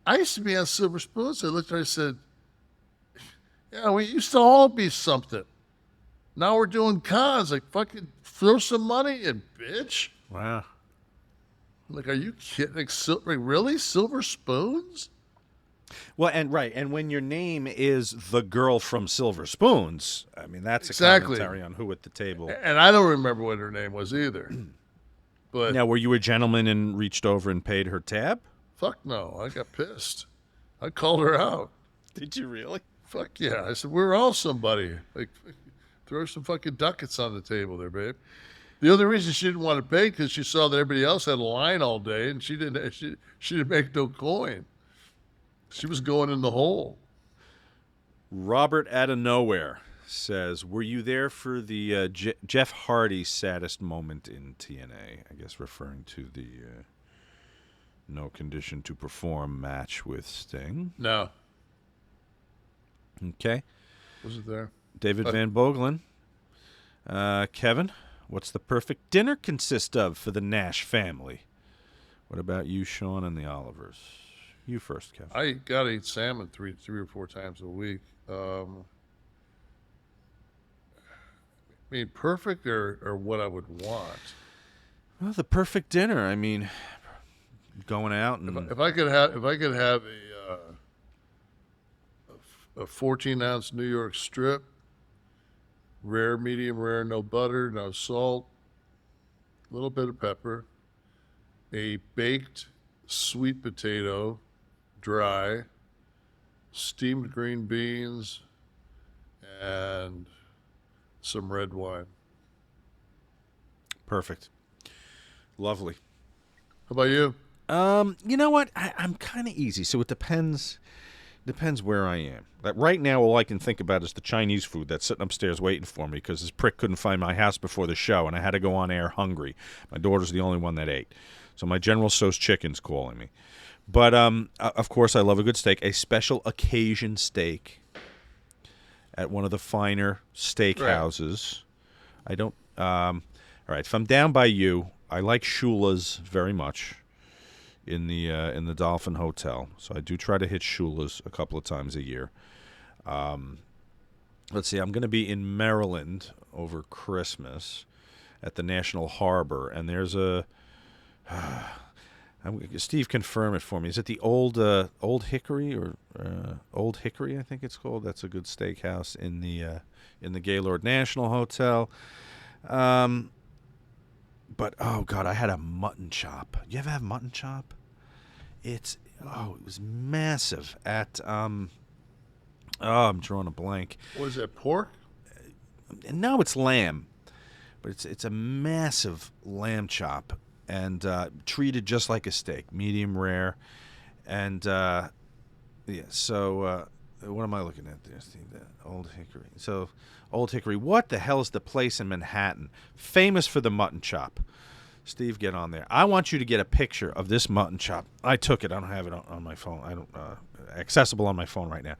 I used to be on Silver Spoons. I looked at her and I said, yeah, we used to all be something. Now we're doing cons. Like, fucking throw some money in, bitch. Wow. Like, are you kidding? Like, really? Silver Spoons? Well, and when your name is the girl from Silver Spoons, I mean, that's Exactly. a commentary on who at the table. And I don't remember what her name was either. But Now, were you a gentleman and reached over and paid her tab? fuck no, I got pissed. I called her out. Did you really? Fuck yeah. I said, we're all somebody. Like, throw some fucking ducats on the table there, babe. The only reason she didn't want to pay because she saw that everybody else had a line all day, and she didn't make no coin. She was going in the hole. Robert out of nowhere says, were you there for the Jeff Hardy saddest moment in TNA? I guess referring to the no condition to perform match with Sting. No. Okay. Was it there? David Van Bogelen. Kevin, what's the perfect dinner consist of for the Nash family? What about you, Sean, and the Olivers? You first, Kevin. I got to eat salmon three or four times a week. I mean, perfect or what I would want? Well, the perfect dinner. I mean, going out and If I could have a 14-ounce New York strip, rare, medium rare, no butter, no salt, a little bit of pepper, a baked sweet potato, dry, steamed green beans, and some red wine. perfect. Lovely. How about you? You know what? I'm kind of easy, so it depends where I am. Like right now, all I can think about is the Chinese food that's sitting upstairs waiting for me because this prick couldn't find my house before the show, and I had to go on air hungry. My daughter's the only one that ate. So my General Tso's chicken's calling me. But, of course, I love a good steak. A special occasion steak at one of the finer steakhouses. Right. I don't... all right, if I'm down by you, I like Shula's very much in the Dolphin Hotel. So I do try to hit Shula's a couple of times a year. Let's see, I'm going to be in Maryland over Christmas at the National Harbor, and there's a... Steve, confirm it for me. Is it the Old Hickory or Old Hickory? I think it's called. That's a good steakhouse in the Gaylord National Hotel. But oh god, I had a mutton chop. You ever have mutton chop? It was massive at I'm drawing a blank. Was it pork? No, it's lamb, but it's a massive lamb chop. And treated just like a steak, medium rare. And, so what am I looking at there, Steve? Old Hickory. So, Old Hickory, what the hell is the place in Manhattan famous for the mutton chop? Steve, get on there. I want you to get a picture of this mutton chop. I took it. I don't have it on my phone. I don't accessible on my phone right now.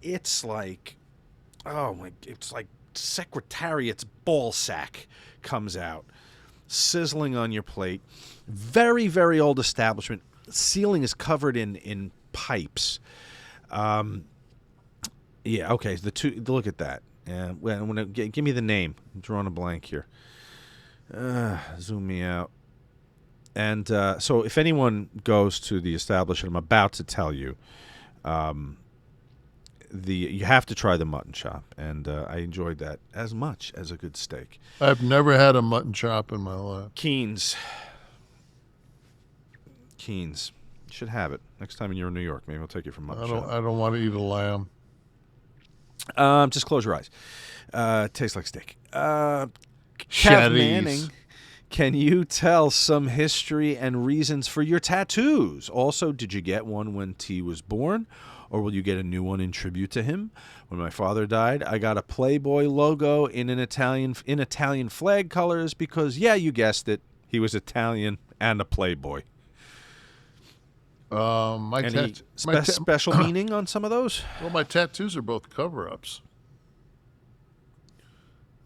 It's like, it's like Secretariat's ball sack comes out. Sizzling on your plate. Very, very old establishment. Ceiling is covered in pipes. Okay. Look at that. Give me the name. I'm drawing a blank here. Zoom me out. And so if anyone goes to the establishment I'm about to tell you, you have to try the mutton chop, and I enjoyed that as much as a good steak. I've never had a mutton chop in my life. Keen's. You should have it next time you're in New York. Maybe I'll take you for mutton chop. I don't want to eat a lamb. Just close your eyes. Tastes like steak. Kev Manning, can you tell some history and reasons for your tattoos? Also, did you get one when T was born? Or will you get a new one in tribute to him? When my father died, I got a Playboy logo in Italian flag colors because, yeah, you guessed it, he was Italian and a Playboy. Any special meaning on some of those? Well, my tattoos are both cover-ups.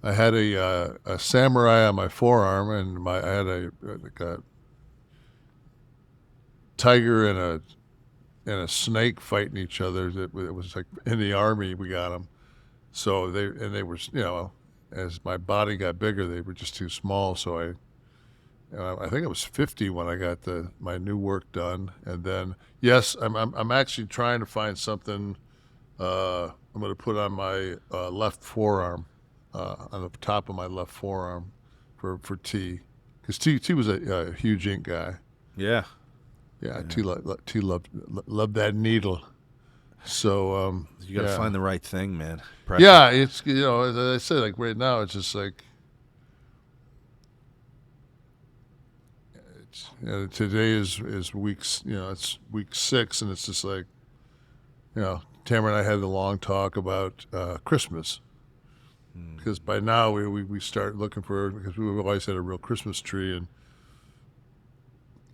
I had a samurai on my forearm, and I had a tiger and a snake fighting each other. It was like in the army we got them. So they were, as my body got bigger, they were just too small. So I think I was 50 when I got my new work done. And then, yes, I'm actually trying to find something I'm going to put on my left forearm, on the top of my left forearm for T. Because T was a huge ink guy. Yeah. Yeah, T loved that needle. So You got to find the right thing, man. Yeah, it's as I said, like right now, it's just like today is weeks. It's week 6, and it's just like Tamara and I had a long talk about Christmas. Because by now we start looking for, because we've always had a real Christmas tree, and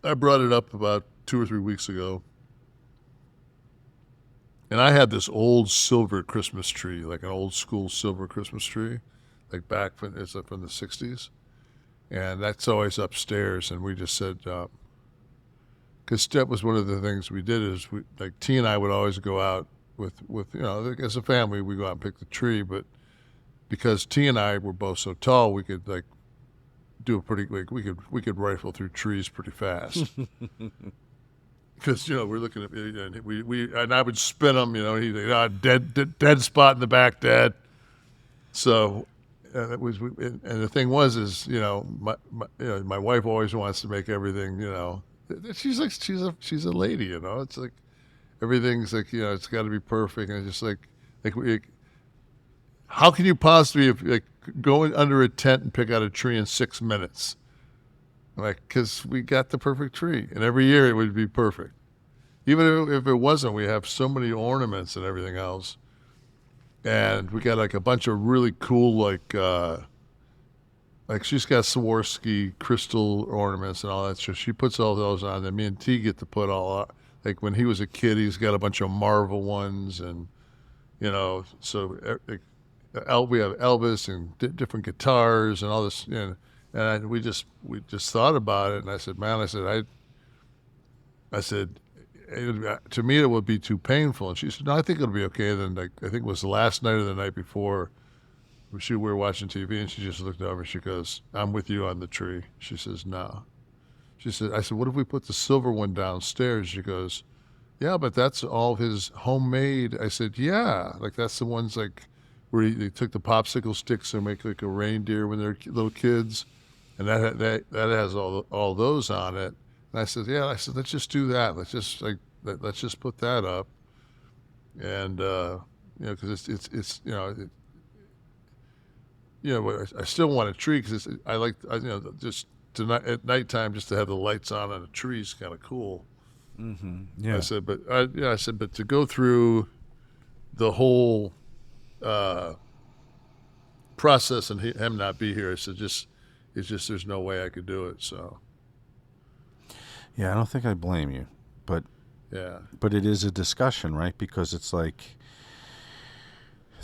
I brought it up about 2 or 3 weeks ago. And I had this old silver Christmas tree, like an old school silver Christmas tree, like back from the 60s. And that's always upstairs. And we just said, because that was one of the things we did is T and I would always go out with as a family, we go out and pick the tree. But because T and I were both so tall, we could do a pretty, we could rifle through trees pretty fast. Because we're looking at and I would spin them. Dead spot in the back, dead. So it was, and the thing was my wife always wants to make everything. She's a lady. It's like everything's like it's got to be perfect, and it's just how can you possibly go under a tent and pick out a tree in 6 minutes? Because we got the perfect tree, and every year it would be perfect. Even if it wasn't, we have so many ornaments and everything else. And we got a bunch of really cool, she's got Swarovski crystal ornaments and all that. So she puts all those on, and me and T get to put all out. Like when he was a kid, he's got a bunch of Marvel ones, and so we have Elvis and different guitars and all this, and we just thought about it, and I said, man, I said, to me it would be too painful. And she said, no, I think it'll be okay. Then I think it was the last night or the night before, we were watching TV, and she just looked over and she goes, I'm with you on the tree. She says, no. I said, what if we put the silver one downstairs? She goes, yeah, but that's all his homemade. I said, yeah, that's the ones where they took the popsicle sticks and make a reindeer when they're little kids. And that has all those on it. And I said, let's just do that. Let's just put that up. And because I still want a tree because I like just tonight at nighttime just to have the lights on a tree is kind of cool. Mm-hmm. Yeah. I said, but to go through the whole process and him not be here, I said, it's just there's no way I could do it. So. Yeah, I don't think I blame you, but yeah, but it is a discussion, right? Because it's like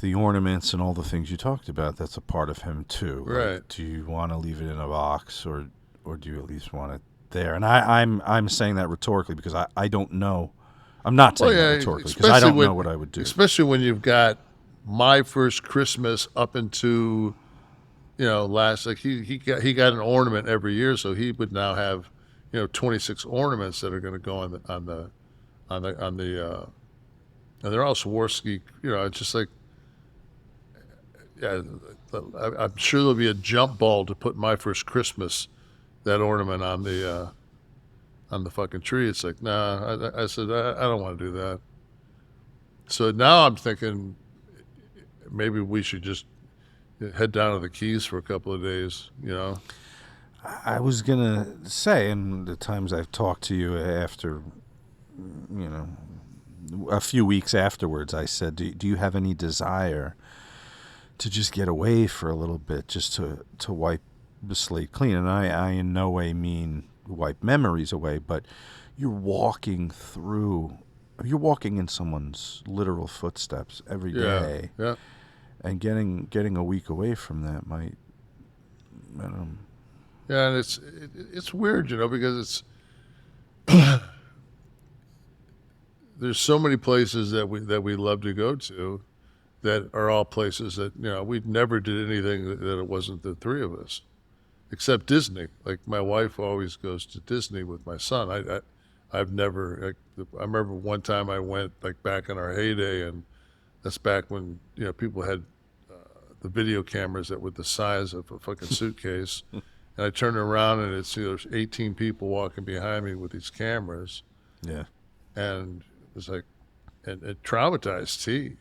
the ornaments and all the things you talked about. That's a part of him too, right? Do you want to leave it in a box, or do you at least want it there? And I'm saying that rhetorically because I don't know. I'm not saying that rhetorically because I don't know what I would do. Especially when you've got my first Christmas up into last, he got an ornament every year, so he would now have 26 ornaments that are going to go on the and they're all Swarovski. It's just I'm sure there'll be a jump ball to put my first Christmas, that ornament on the fucking tree. It's like, nah. I said I don't want to do that. So now I'm thinking maybe we should just head down to the Keys for a couple of days. I was gonna say, in the times I've talked to you after, a few weeks afterwards, I said, do you have any desire to just get away for a little bit, just to wipe the slate clean? And I in no way mean wipe memories away, but you're walking in someone's literal footsteps every day. Yeah. And getting a week away from that might, yeah, and it's weird, because it's there's so many places that we love to go to, that are all places that we never did anything that it wasn't the three of us, except Disney. Like my wife always goes to Disney with my son. I've never. I remember one time I went back in our heyday, and that's back when people had the video cameras that were the size of a fucking suitcase. And I turned around and there's 18 people walking behind me with these cameras. Yeah. And it was like, and traumatized T.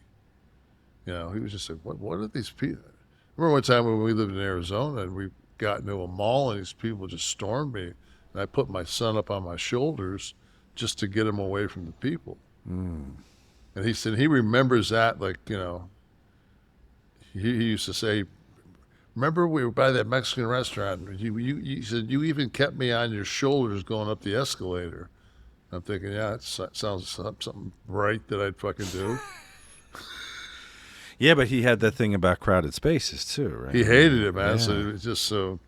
You know, he was just like, what are these people? I remember one time when we lived in Arizona and we got into a mall and these people just stormed me, and I put my son up on my shoulders just to get him away from the people. And he said he remembers that, like, you know, he used to say, remember we were by that Mexican restaurant, he said, you even kept me on your shoulders going up the escalator. I'm thinking, yeah, it sounds something right that I'd fucking do. Yeah, but he had that thing about crowded spaces too, right? He hated it, man. Yeah. So it was just so.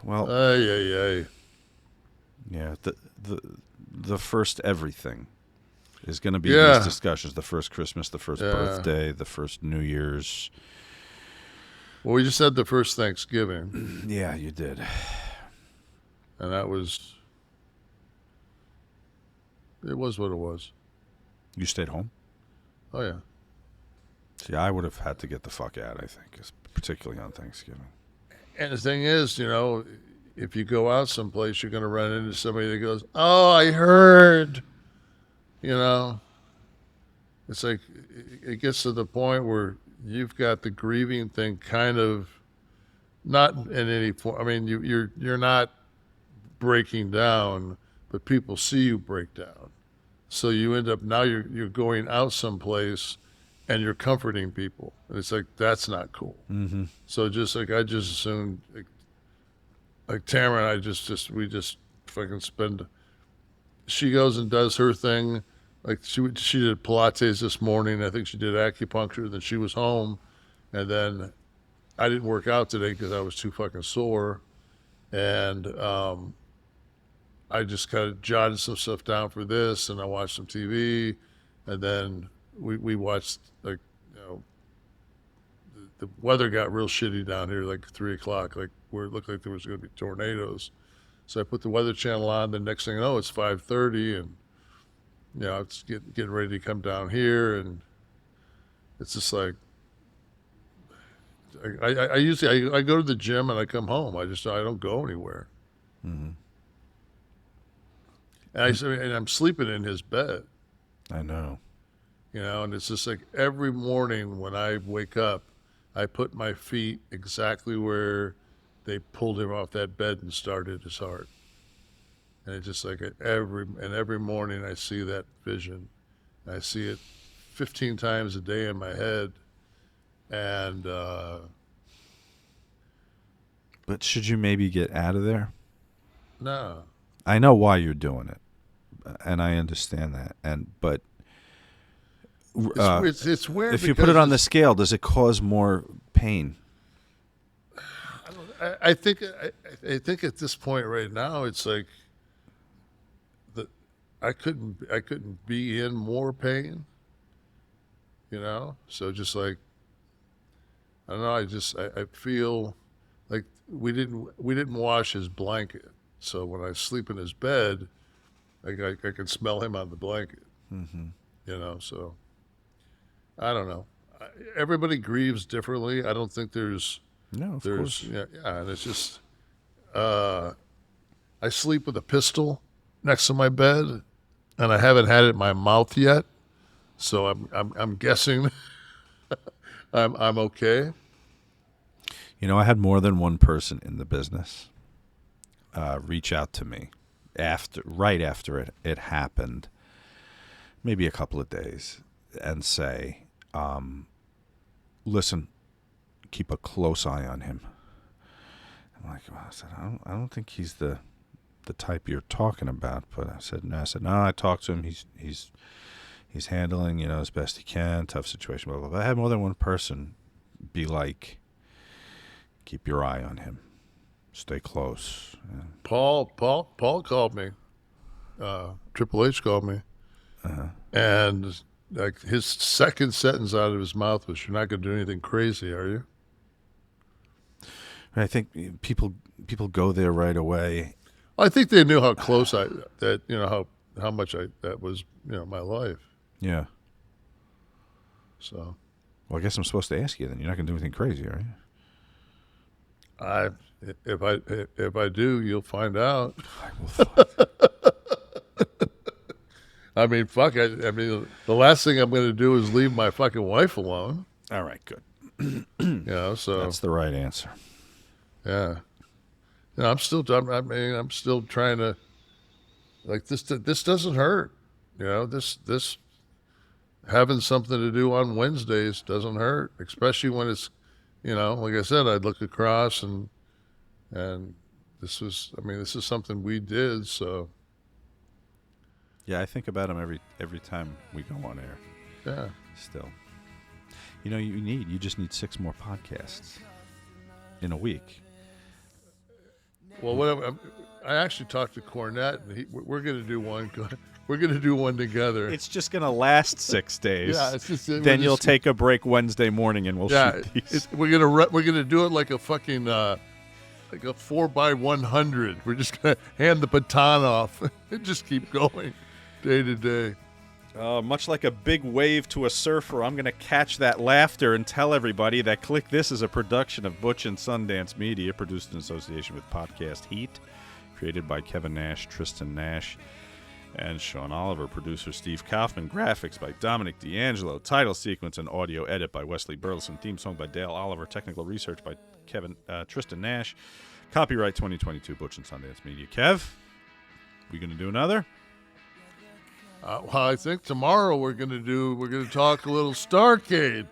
Well, yeah. The first everything is going to be these discussions. The first Christmas, the first birthday, the first New Year's. Well, we just had the first Thanksgiving. Yeah, you did. And that was. It was what it was. You stayed home? Oh, yeah. See, I would have had to get the fuck out, I think, particularly on Thanksgiving. And the thing is, you know, if you go out someplace, you're going to run into somebody that goes, oh, I heard. You know, it's like it gets to the point where you've got the grieving thing kind of not in any form. I mean, you're not breaking down, but people see you break down. So you end up now you're going out someplace and you're comforting people. And it's like, that's not cool. Mm-hmm. So just like, I just assumed, like Tamara and I we just fucking spend, she goes and does her thing. Like she did Pilates this morning. I think she did acupuncture. Then she was home. And then I didn't work out today because I was too fucking sore. And, I just kind of jotted some stuff down for this, and I watched some TV, and then we watched, like, you know, the weather got real shitty down here, like 3 o'clock, like where it looked like there was going to be tornadoes. So I put the Weather Channel on. The next thing I know, it's 5:30, and you know, it's getting ready to come down here, and it's just like I usually I go to the gym and I come home. I don't go anywhere. Mm-hmm. And I'm sleeping in his bed. I know. You know, and it's just like every morning when I wake up, I put my feet exactly where they pulled him off that bed and started his heart. And it's just like every morning I see that vision. I see it 15 times a day in my head. And but should you maybe get out of there? No. I know why you're doing it, and I understand that. But it's weird. If you put it on the scale, does it cause more pain? I think at this point right now, it's like I couldn't be in more pain. You know, so just like I don't know. I feel like we didn't wash his blanket. So when I sleep in his bed, I can smell him on the blanket. Mm-hmm. You know, so I don't know. Everybody grieves differently. I don't think there's of course. Yeah, and it's just I sleep with a pistol next to my bed, and I haven't had it in my mouth yet. So I'm guessing I'm okay. You know, I had more than one person in the business reach out to me right after it happened, maybe a couple of days, and say, listen, keep a close eye on him. I'm like, well, I said, I don't think he's the type you're talking about. But I said, no, I talked to him. He's handling, you know, as best he can. Tough situation, blah, blah, blah. I had more than one person be like, keep your eye on him. Stay close. Yeah. Paul called me. Triple H called me. And like his second sentence out of his mouth was, "You're not going to do anything crazy, are you?" I think people go there right away. I think they knew how close how much that was, you know, my life. Yeah. So. Well, I guess I'm supposed to ask you then. You're not going to do anything crazy, are you? If I do, you'll find out. I mean, fuck. I mean, the last thing I'm going to do is leave my fucking wife alone. All right, good. You know, so That's the right answer. yeah. You know, I'm still trying to, like, this doesn't hurt. You know, this having something to do on Wednesdays doesn't hurt, especially when it's, you know, like I said, I'd look across and this is something we did, so. Yeah, I think about him every time we go on air. Yeah. Still. You know, you just need 6 more podcasts in a week. Well, whatever. I actually talked to Cornette, and we're going to do one. We're going to do one together. It's just going to last 6 days. Yeah, it's just. Then you'll take a break Wednesday morning, and we'll shoot these. We're gonna do it like a fucking like a 4x100. We're just gonna hand the baton off and just keep going, day to day. Much like a big wave to a surfer, I'm going to catch that laughter and tell everybody that Kliq This is a production of Butch and Sundance Media, produced in association with Podcast Heat, created by Kevin Nash, Tristan Nash, and Sean Oliver. Producer Steve Kaufman. Graphics by Dominic D'Angelo. Title sequence and audio edit by Wesley Burleson. Theme song by Dale Oliver. Technical research by Tristan Nash. Copyright 2022 Butch and Sundance Media. Kev, we going to do another? Well, I think tomorrow we're gonna talk a little Starcade.